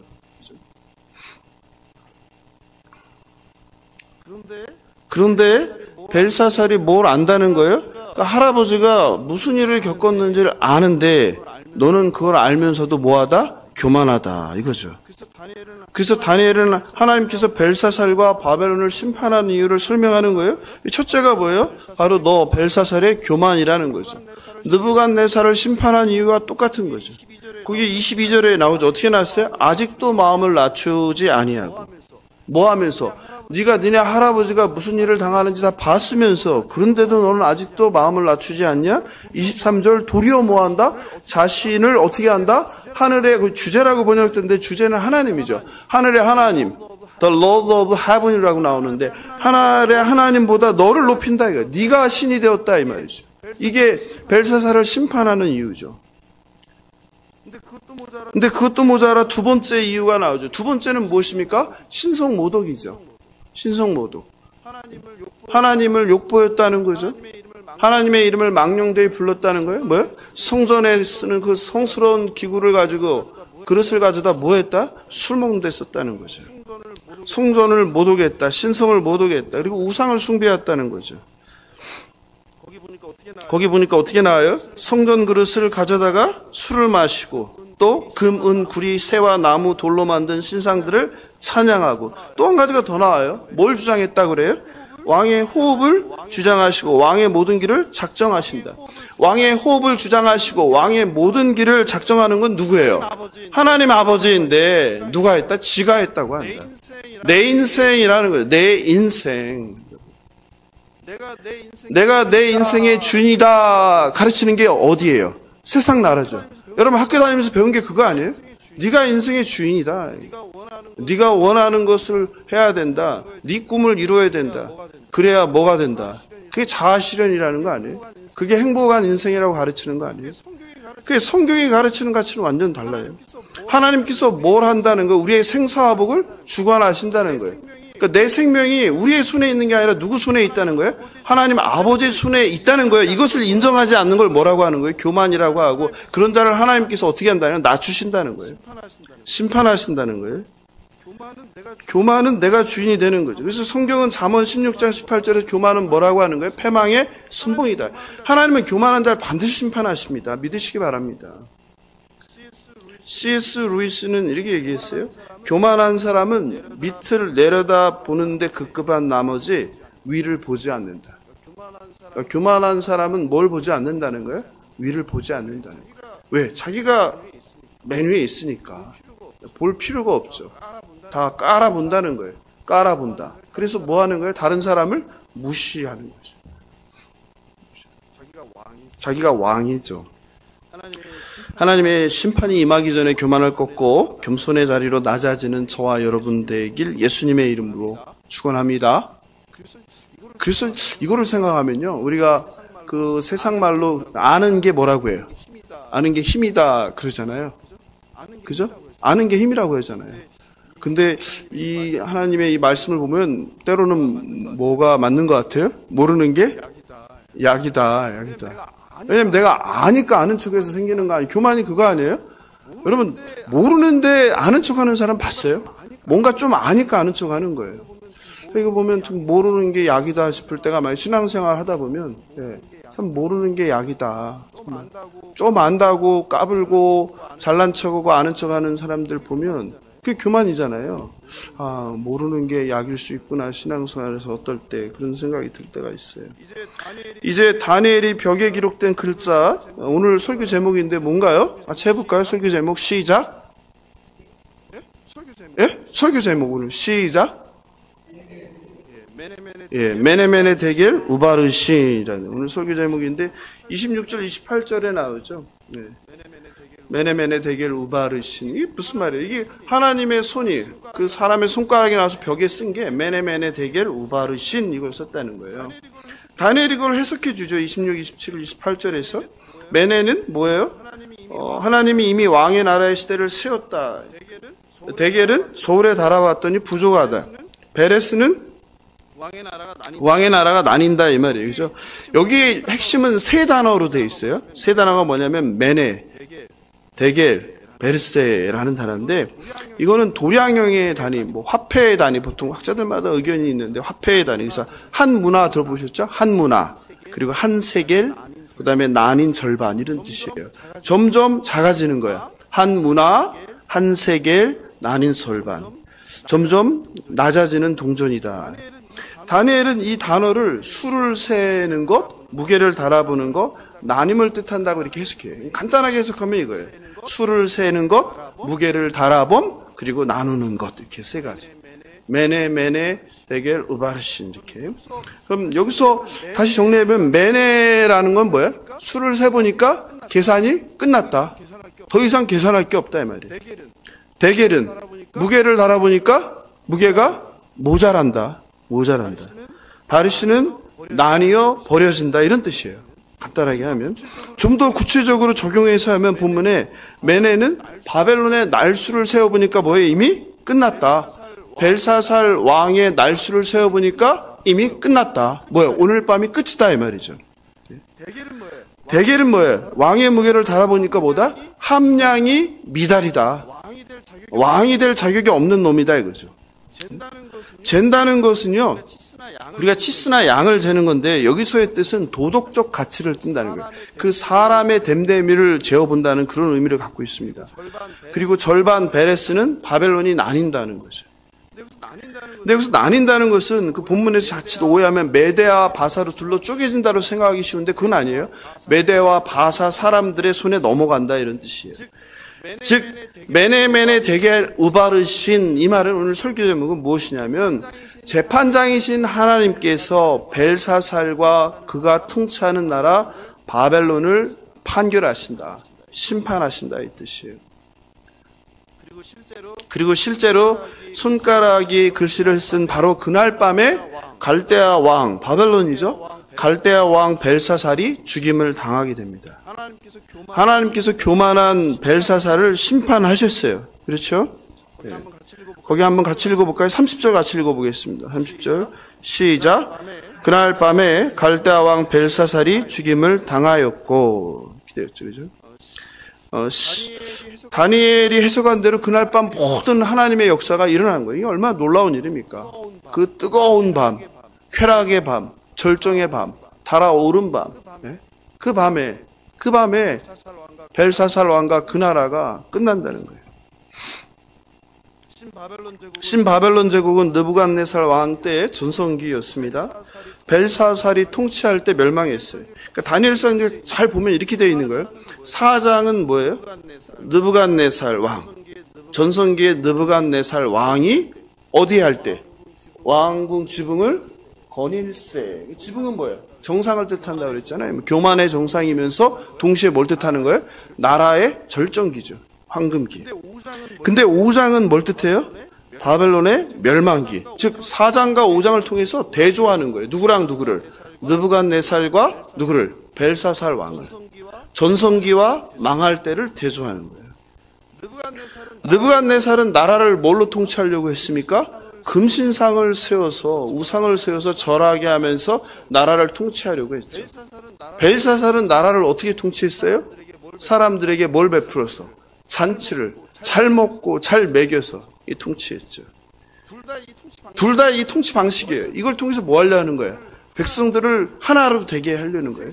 그런데 벨사살이 뭘 안다는 거예요? 그러니까 할아버지가 무슨 일을 겪었는지를 아는데 너는 그걸 알면서도 뭐하다? 교만하다 이거죠. 그래서 다니엘은 하나님께서 벨사살과 바벨론을 심판하는 이유를 설명하는 거예요. 첫째가 뭐예요? 바로 너 벨사살의 교만이라는 거죠. 느부갓네살을 심판한 이유와 똑같은 거죠. 그게 22절에 나오죠. 어떻게 나왔어요? 아직도 마음을 낮추지 아니하고. 뭐 하면서? 네가 니네 할아버지가 무슨 일을 당하는지 다 봤으면서 그런데도 너는 아직도 마음을 낮추지 않냐? 23절 도리어 뭐한다? 자신을 어떻게 한다? 하늘의 그 주제라고 번역된데 주제는 하나님이죠. 하늘의 하나님, The Lord of Heaven이라고 나오는데 하늘의 하나님보다 너를 높인다 이거. 네가 신이 되었다 이 말이죠. 이게 벨사살을 심판하는 이유죠. 근데 그것도 모자라 두 번째 이유가 나오죠. 두 번째는 무엇입니까? 신성모독이죠. 신성모독. 하나님을 욕보였다는 거죠. 하나님의 이름을 망령되이 불렀다는 거예요. 뭐요? 성전에 쓰는 그 성스러운 기구를 가지고 그릇을 가져다 뭐 했다? 술 먹는 데 썼다는 거죠. 성전을 모독했다. 신성을 모독했다. 그리고 우상을 숭배했다는 거죠. 거기 보니까 어떻게 나와요? 성전 그릇을 가져다가 술을 마시고 또 금, 은, 구리, 새와 나무, 돌로 만든 신상들을 찬양하고 또 한 가지가 더 나와요. 뭘 주장했다 그래요? 왕의 호흡을 주장하시고 왕의 모든 길을 작정하신다. 왕의 호흡을 주장하시고 왕의 모든 길을 작정하는 건 누구예요? 하나님 아버지인데 누가 했다? 지가 했다고 한다. 내 인생이라는 거예요. 내 인생. 내가 내 인생의 주인이다 가르치는 게 어디예요? 세상 나라죠. 여러분 학교 다니면서 배운 게 그거 아니에요? 네가 인생의 주인이다. 네가 원하는 것을 해야 된다. 네 꿈을 이루어야 된다. 그래야 뭐가 된다. 그게 자아실현이라는 거 아니에요? 그게 행복한 인생이라고 가르치는 거 아니에요? 그게 성경이 가르치는 가치는 완전 달라요. 하나님께서 뭘 한다는 거, 우리의 생사화복을 주관하신다는 거예요. 그러니까 내 생명이 우리의 손에 있는 게 아니라 누구 손에 있다는 거예요? 하나님 아버지의 손에 있다는 거예요. 이것을 인정하지 않는 걸 뭐라고 하는 거예요? 교만이라고 하고 그런 자를 하나님께서 어떻게 한다는 거예요? 낮추신다는 거예요. 심판하신다는 거예요. 교만은 내가 주인이 되는 거죠. 그래서 성경은 잠언 16장 18절에 교만은 뭐라고 하는 거예요? 패망의 선봉이다. 하나님은 교만한 자를 반드시 심판하십니다. 믿으시기 바랍니다. C.S. 루이스는 이렇게 얘기했어요. 교만한 사람은 밑을 내려다 보는데 급급한 나머지 위를 보지 않는다. 그러니까 교만한 사람은 뭘 보지 않는다는 거예요? 위를 보지 않는다는 거예요. 왜? 자기가 맨 위에 있으니까 볼 필요가 없죠. 다 깔아본다는 거예요. 깔아본다. 그래서 뭐 하는 거예요? 다른 사람을 무시하는 거죠. 자기가 왕이죠. 하나님의 심판이 임하기 전에 교만을 꺾고 겸손의 자리로 낮아지는 저와 여러분 되길 예수님의 이름으로 축원합니다. 그래서 이거를 생각하면요, 우리가 그 세상 말로 아는 게 뭐라고 해요? 아는 게 힘이다 그러잖아요. 그죠? 아는 게 힘이라고 하잖아요. 근데 이 하나님의 이 말씀을 보면 때로는 뭐가 맞는 것 같아요? 모르는 게 약이다. 왜냐면 내가 아니까 아는 척해서 생기는 거 아니에요. 교만이 그거 아니에요? 여러분 모르는데 아는 척하는 사람 봤어요? 뭔가 좀 아니까 아는 척하는 거예요. 이거 보면 좀 모르는 게 약이다 싶을 때가 많이 신앙생활 하다 보면 참 모르는 게 약이다. 좀 안다고 까불고 잘난 척하고 아는 척하는 사람들 보면 그게 교만이잖아요. 아, 모르는 게 약일 수 있구나. 신앙생활에서 어떨 때 그런 생각이 들 때가 있어요. 이제 다니엘이 벽에 기록된 글자, 오늘 설교 제목인데 뭔가요? 같이 해볼까요? 설교 제목 시작. 예? 설교 제목 오늘 시작. 메네메네 데겔 우바르신이라는 오늘 설교 제목인데 26절 28절에 나오죠. 네. 메네메네 데겔 우바르신. 이게 무슨 말이에요? 이게 하나님의 손이 그 사람의 손가락이 나와서 벽에 쓴 게 메네메네 데겔 우바르신 이걸 썼다는 거예요. 다니엘이 그걸 해석해 주죠. 26, 27, 28절에서 메네는 뭐예요? 하나님이 이미 왕의 나라의 시대를 세웠다. 데겔은 서울에 달아왔더니 부족하다. 베레스는 왕의 나라가 나뉜다 이 말이에요. 그죠? 여기 핵심은 세 단어로 되어 있어요. 세 단어가 뭐냐면 메네, 데겔, 베르세라는 단어인데 이거는 도량형의 단위, 뭐 화폐의 단위, 보통 학자들마다 의견이 있는데 화폐의 단위. 그래서 한 문화 들어보셨죠? 한 문화, 그리고 한 세겔, 그 다음에 나뉜 절반 이런 뜻이에요. 점점 작아지는 거야. 한 문화, 한 세겔, 나뉜 절반. 점점 낮아지는 동전이다. 다니엘은 이 단어를 수를 세는 것, 무게를 달아보는 것, 나눔을 뜻한다고 이렇게 해석해요. 간단하게 해석하면 이거예요. 수를 세는 것, 무게를 달아봄, 그리고 나누는 것, 이렇게 세 가지. 메네, 데겔, 우바르신, 이렇게. 그럼 여기서 다시 정리해보면, 메네라는 건 뭐야? 수를 세보니까 계산이 끝났다. 더 이상 계산할 게 없다, 이 말이에요. 데겔은 무게를 달아보니까 무게가 모자란다. 바르신은 나뉘어 버려진다. 이런 뜻이에요. 간단하게 하면. 좀 더 구체적으로 적용해서 하면 본문에 메네는 바벨론의 날수를 세어보니까 뭐예요? 이미 끝났다. 벨사살 왕의 날수를 세어보니까 이미 끝났다. 뭐예요? 오늘 밤이 끝이다 이 말이죠. 데겔은 뭐예요? 왕의 무게를 달아보니까 뭐다? 함량이 미달이다. 왕이 될 자격이 없는 놈이다 이거죠. 잰다는 것은요, 우리가 치스나 양을 재는 건데 여기서의 뜻은 도덕적 가치를 뜬다는 거예요. 그 사람의 됨됨이를 재어본다는 그런 의미를 갖고 있습니다. 그리고 절반 베레스는 바벨론이 나뉜다는 거죠. 근데 여기서 나뉜다는 것은 그 본문에서 자칫 오해하면 메대와 바사로 둘러 쪼개진다고 생각하기 쉬운데 그건 아니에요. 메대와 바사 사람들의 손에 넘어간다 이런 뜻이에요. 즉 메네 데겔 우바르신, 이 말은 오늘 설교 제목은 무엇이냐면 재판장이신 하나님께서 벨사살과 그가 통치하는 나라 바벨론을 판결하신다, 심판하신다 이 뜻이에요. 그리고 실제로 손가락이 글씨를 쓴 바로 그날 밤에 갈대아 왕, 바벨론이죠, 갈대아 왕 벨사살이 죽임을 당하게 됩니다. 하나님께서 교만한 벨사살을 심판하셨어요. 그렇죠? 네. 거기 한번 같이 읽어볼까요? 30절 같이 읽어보겠습니다. 30절 시작. 그날 밤에 갈대아 왕 벨사살이 죽임을 당하였고, 기대였죠, 그죠? 다니엘이 해석한 대로 그날 밤 모든 하나님의 역사가 일어난 거예요. 이게 얼마나 놀라운 일입니까? 그 뜨거운 밤, 쾌락의 밤, 절정의 밤, 달아오른 밤, 네? 그 밤에 벨사살 왕과 그 나라가 끝난다는 거예요. 신바벨론 제국은 느부갓네살 왕 때의 전성기였습니다. 벨사살이 통치할 때 멸망했어요. 그러니까 다니엘서 잘 보면 이렇게 되어 있는 거예요. 사장은 뭐예요? 느부갓네살 왕. 전성기의 느부갓네살 왕이 어디에 할 때? 왕궁 지붕을 건일세. 지붕은 뭐예요? 정상을 뜻한다고 그랬잖아요. 교만의 정상이면서 동시에 뭘 뜻하는 거예요? 나라의 절정기죠. 황금기. 근데 5장은 뭘 뜻해요? 바벨론의 멸망기. 즉 4장과 5장을 통해서 대조하는 거예요. 누구랑 누구를? 느부갓네살과 누구를? 벨사살 왕을. 전성기와 망할 때를 대조하는 거예요. 느부갓네살은 나라를 뭘로 통치하려고 했습니까? 금신상을 세워서, 우상을 세워서 절하게 하면서 나라를 통치하려고 했죠. 벨사살은 나라를 어떻게 통치했어요? 사람들에게 뭘 베풀어서? 잔치를 잘 먹고 잘 먹여서 이 통치했죠. 둘 다 이 통치 방식이에요. 이걸 통해서 뭐 하려 하는 거예요? 백성들을 하나로 되게 하려는 거예요.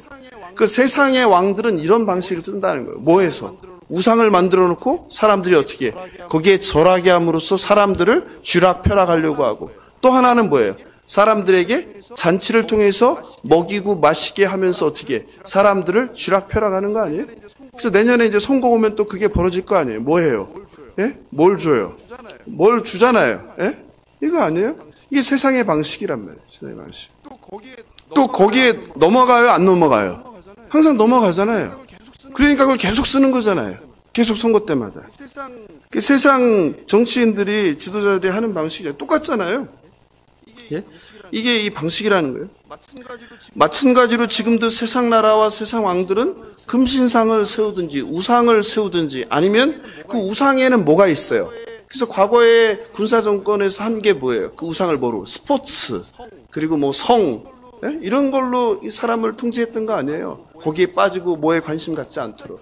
그 세상의 왕들은 이런 방식을 뜬다는 거예요. 뭐 해서? 우상을 만들어 놓고 사람들이 어떻게 해? 거기에 절하게 함으로써 사람들을 쥐락펴락하려고 하고, 또 하나는 뭐예요? 사람들에게 잔치를 통해서 먹이고 마시게 하면서 어떻게 해? 사람들을 쥐락펴락하는 거 아니에요? 그래서 내년에 이제 선거 오면 또 그게 벌어질 거 아니에요? 뭐 해요? 예? 뭘 줘요? 뭘 주잖아요. 예? 이거 아니에요? 이게 세상의 방식이란 말이에요. 세상의 방식. 또 거기에 넘어가요? 안 넘어가요? 항상 넘어가잖아요. 그러니까 그걸 계속 쓰는 거잖아요. 계속 선거 때마다. 세상 정치인들이, 지도자들이 하는 방식이 똑같잖아요. 예? 이게 이 방식이라는 거예요. 마찬가지로 지금도 세상 나라와 세상 왕들은 금신상을 세우든지 우상을 세우든지, 아니면 그 우상에는 뭐가 있어요? 그래서 과거에 군사정권에서 한 게 뭐예요? 그 우상을 뭐로? 스포츠, 그리고 뭐 성, 예? 이런 걸로 이 사람을 통제했던 거 아니에요? 거기에 빠지고 뭐에 관심 갖지 않도록.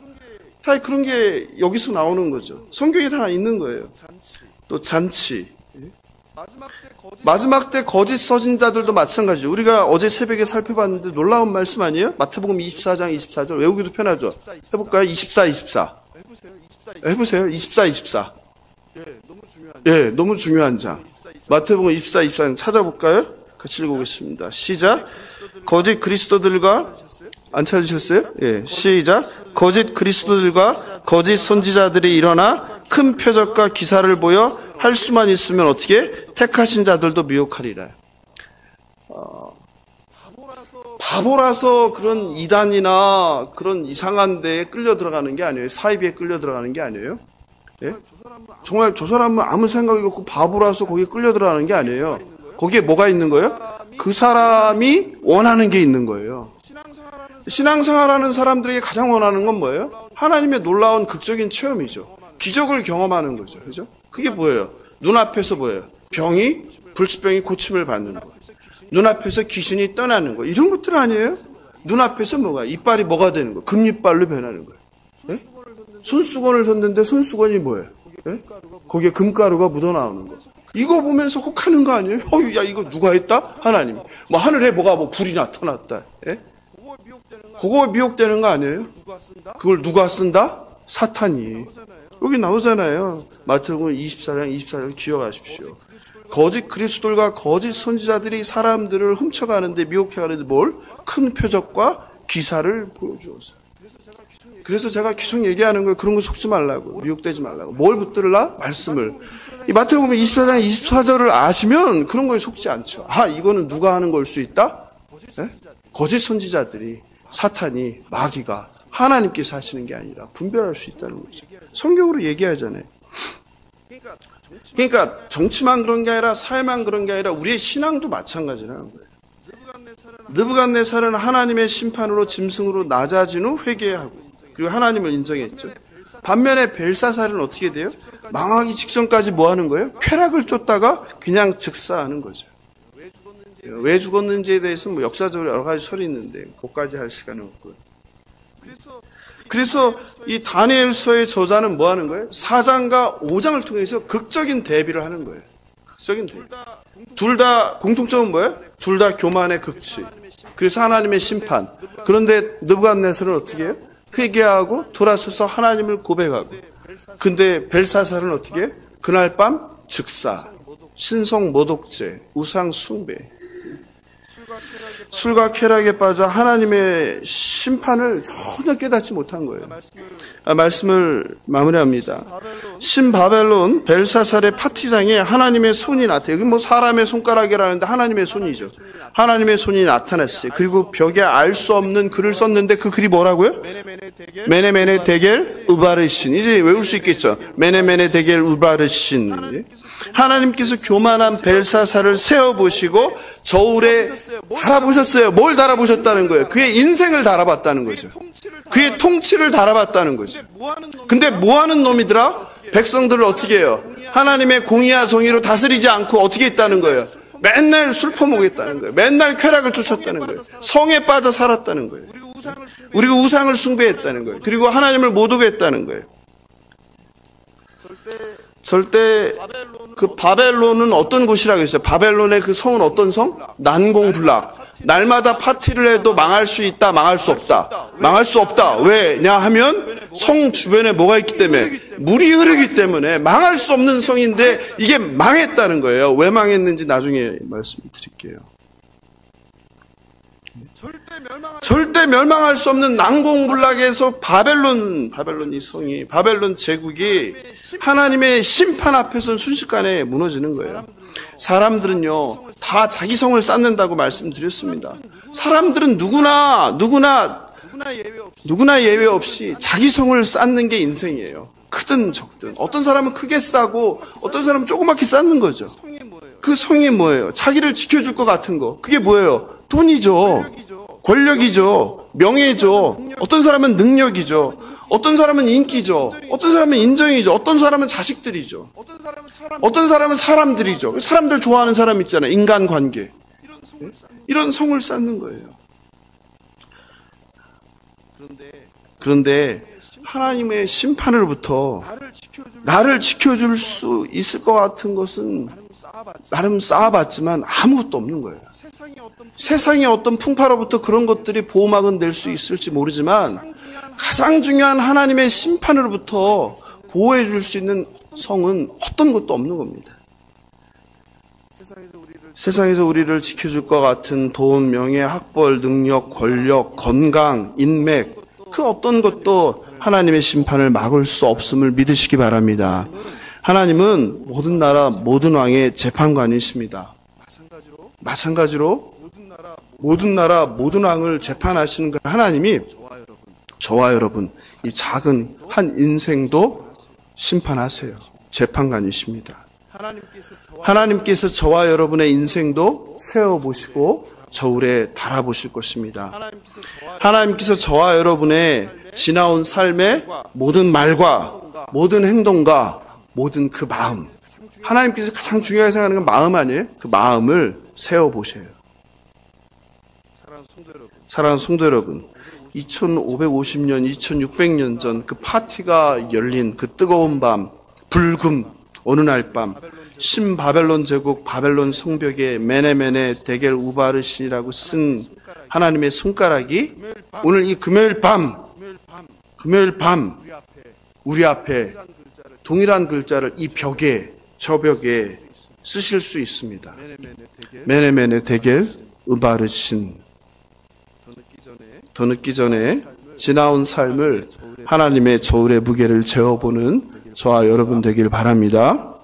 다 그런 게 여기서 나오는 거죠. 성경에 다 있는 거예요. 또 잔치. 마지막 때 거짓 선지자들도 마찬가지죠. 우리가 어제 새벽에 살펴봤는데 놀라운 말씀 아니에요? 마태복음 24장 24절 외우기도 편하죠. 해볼까요? 24. 해보세요. 24. 예, 너무 중요한 장. 마태복음 24, 24장 찾아볼까요? 같이 읽어보겠습니다. 시작. 거짓 그리스도들과, 안 찾으셨어요? 예, 시작. 거짓 그리스도들과 거짓 선지자들이 일어나 큰 표적과 기사를 보여 할 수만 있으면 어떻게 택하신 자들도 미혹하리라. 바보라서 그런 이단이나 그런 이상한 데에 끌려 들어가는 게 아니에요. 사이비에 끌려 들어가는 게 아니에요. 예? 정말 저 사람은 아무 생각이 없고 바보라서 거기에 끌려 들어가는 게 아니에요. 거기에 뭐가 있는 거예요? 그 사람이 원하는 게 있는 거예요. 신앙생활하는 사람들에게 가장 원하는 건 뭐예요? 하나님의 놀라운 극적인 체험이죠. 기적을 경험하는 거죠. 그죠? 그게 뭐예요? 눈앞에서 뭐예요? 불치병이 고침을 받는 거. 눈앞에서 귀신이 떠나는 거. 이런 것들 아니에요? 눈앞에서 뭐가? 이빨이 뭐가 되는 거? 금이빨로 변하는 거예요. 예? 손수건을 줬는데 손수건이 뭐예요? 예? 거기에 금가루가 묻어나오는 거. 이거 보면서 혹하는 거 아니에요? 야, 이거 누가 했다? 하나님. 뭐 하늘에 뭐가 불이 나타났다. 예? 그거 미혹되는 거 아니에요? 그걸 누가 쓴다? 사탄이. 여기 나오잖아요. 마태복음 24장 24절 기억하십시오. 거짓 그리스도들과 거짓 선지자들이 사람들을 훔쳐가는데 미혹해가는데 뭘? 큰 표적과 기사를 보여주었어요. 그래서 제가 계속 얘기하는 거예요. 그런 거 속지 말라고. 미혹되지 말라고. 뭘 붙들라? 말씀을. 이 마태복음 24장 24절을 아시면 그런 거에 속지 않죠. 아, 이거는 누가 하는 걸 수 있다? 네? 거짓 선지자들이, 사탄이, 마귀가 하나님께서 하시는 게 아니라 분별할 수 있다는 거죠. 성경으로 얘기하잖아요. 그러니까 정치만 그런 게 아니라 사회만 그런 게 아니라 우리의 신앙도 마찬가지라는 거예요. 느부갓네살은 하나님의 심판으로 짐승으로 낮아진 후 회개하고 그리고 하나님을 인정했죠. 반면에 벨사살은 어떻게 돼요? 망하기 직전까지 뭐 하는 거예요? 쾌락을 쫓다가 그냥 즉사하는 거죠. 왜 죽었는지에 대해서는 뭐 역사적으로 여러 가지 설이 있는데 그것까지 할 시간은 없고요. 그래서 이 다니엘서의 저자는 뭐 하는 거예요? 4장과 5장을 통해서 극적인 대비를 하는 거예요. 극적인 대비. 둘 다 공통점은 뭐예요? 둘 다 교만의 극치. 그래서 하나님의 심판. 그런데 느부갓네살은 어떻게 해요? 회개하고 돌아서서 하나님을 고백하고. 근데 벨사살은 어떻게 해요? 그날 밤 즉사, 신성 모독죄, 우상 숭배. 술과 쾌락에 빠져 하나님의 심판을 전혀 깨닫지 못한 거예요. 말씀을 마무리합니다. 신바벨론 벨사살의 파티장에 하나님의 손이 나타나요. 여기 뭐 사람의 손가락이라는데 하나님의 손이죠. 하나님의 손이 나타났어요. 그리고 벽에 알 수 없는 글을 썼는데 그 글이 뭐라고요? 메네메네 데겔 우바르신. 이제 외울 수 있겠죠. 메네메네 데겔 우바르신. 하나님께서 교만한 벨사살을 세워보시고 저울에 달아보셨어요. 뭘 달아보셨다는 거예요? 그의 인생을 달아봤다는 거죠. 그의 통치를 달아봤다는 거죠. 근데 뭐하는 놈이더라? 백성들을 어떻게 해요? 하나님의 공의와 정의로 다스리지 않고 어떻게 했다는 거예요? 맨날 술 퍼먹겠다는 거예요. 맨날 쾌락을 쫓았다는 거예요. 성에 빠져 살았다는 거예요. 그리고 우상을 숭배했다는 거예요. 그리고 하나님을 못 오겠다는 거예요. 절대 그 바벨론은 어떤 곳이라고 했어요? 바벨론의 그 성은 어떤 성? 난공불락. 날마다 파티를 해도 망할 수 있다, 망할 수 없다. 망할 수 없다. 왜냐 하면 성 주변에 뭐가 있기 때문에 물이 흐르기 때문에 망할 수 없는 성인데 이게 망했다는 거예요. 왜 망했는지 나중에 말씀드릴게요. 절대 멸망할 수 없는 난공불락에서 바벨론 이 성이, 바벨론 제국이 하나님의 심판 앞에서는 순식간에 무너지는 거예요. 사람들은요, 다 자기 성을 쌓는다고 말씀드렸습니다. 사람들은 누구나 예외 없이 자기 성을 쌓는 게 인생이에요. 크든 적든. 어떤 사람은 크게 쌓고 어떤 사람은 조그맣게 쌓는 거죠. 그 성이 뭐예요? 자기를 지켜줄 것 같은 거. 그게 뭐예요? 돈이죠. 권력이죠. 명예죠. 어떤 사람은 능력이죠. 어떤 사람은 인기죠. 어떤 사람은 인정이죠. 어떤 사람은 자식들이죠. 어떤 사람은 사람들이죠. 사람들 좋아하는 사람 있잖아요. 인간관계. 이런 성을 쌓는 거예요. 그런데 하나님의 심판으로부터 나를 지켜줄 수 있을 것 같은 것은 나름 쌓아봤지만 아무것도 없는 거예요. 세상의 어떤 풍파로부터 그런 것들이 보호막은 될 수 있을지 모르지만 가장 중요한 하나님의 심판으로부터 보호해 줄 수 있는 성은 어떤 것도 없는 겁니다. 세상에서 우리를 지켜줄 것 같은 돈, 명예, 학벌, 능력, 권력, 건강, 인맥, 그 어떤 것도 하나님의 심판을 막을 수 없음을 믿으시기 바랍니다. 하나님은 모든 나라, 모든 왕의 재판관이십니다. 마찬가지로 모든 나라, 모든 왕을 재판하시는 그 하나님이 저와 여러분, 이 작은 한 인생도 심판하세요. 재판관이십니다. 하나님께서 저와 여러분의 인생도 세워보시고 저울에 달아보실 것입니다. 하나님께서 저와 여러분의 지나온 삶의 모든 말과 모든 행동과 모든 그 마음, 하나님께서 가장 중요하게 생각하는 건 마음 아니에요? 그 마음을 세워보세요. 사랑하는 성도 여러분, 2550년, 2600년 전 그 파티가 열린 그 뜨거운 밤, 불금, 어느 날 밤, 신바벨론 제국 바벨론 성벽에 메네메네 데겔 우바르신이라고 쓴 하나님의 손가락이 오늘 이 금요일 밤 우리 앞에 동일한 글자를 이 벽에, 저 벽에 쓰실 수 있습니다. 메네메네 데겔 우바르신. 더 늦기 전에 지나온 삶을 하나님의 저울의 무게를 재어보는 저와 여러분 되길 바랍니다.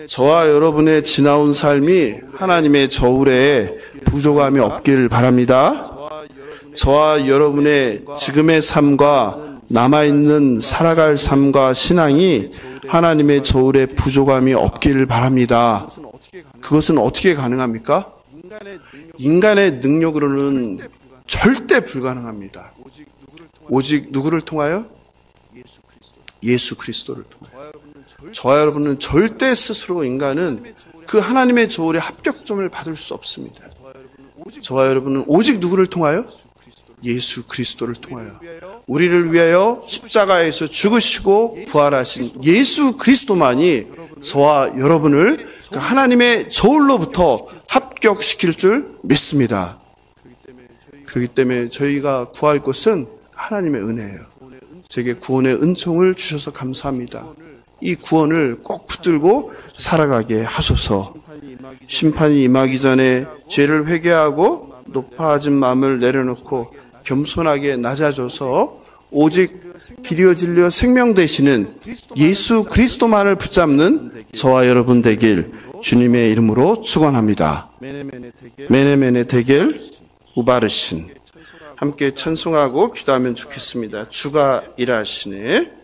저와 여러분의 지나온 삶이 하나님의 저울에 부족함이 없길 바랍니다. 저와 여러분의 지금의 삶과 남아있는 살아갈 삶과 신앙이 하나님의 저울에 부족함이 없길 바랍니다. 그것은 어떻게 가능합니까? 인간의 능력으로는 절대 불가능합니다. 오직 누구를 통하여? 예수 그리스도를 통하여. 저와 여러분은 절대 스스로 인간은 그 하나님의 저울에 합격점을 받을 수 없습니다. 저와 여러분은 오직 누구를 통하여? 예수 그리스도를 통하여. 우리를 위하여 십자가에서 죽으시고 부활하신 예수 그리스도만이 저와 여러분을 그 하나님의 저울로부터 합격시킬 줄 믿습니다. 그렇기 때문에 저희가 구할 것은 하나님의 은혜예요. 제게 구원의 은총을 주셔서 감사합니다. 이 구원을 꼭 붙들고 살아가게 하소서. 심판이 임하기 전에 죄를 회개하고 높아진 마음을 내려놓고 겸손하게 낮아져서 오직 길이어 진리어 생명 되시는 예수 그리스도만을 붙잡는 저와 여러분 되길 주님의 이름으로 축원합니다. 메네메네 데겔 우바르신. 함께 찬송하고 기도하면 좋겠습니다. 주가 일하시네.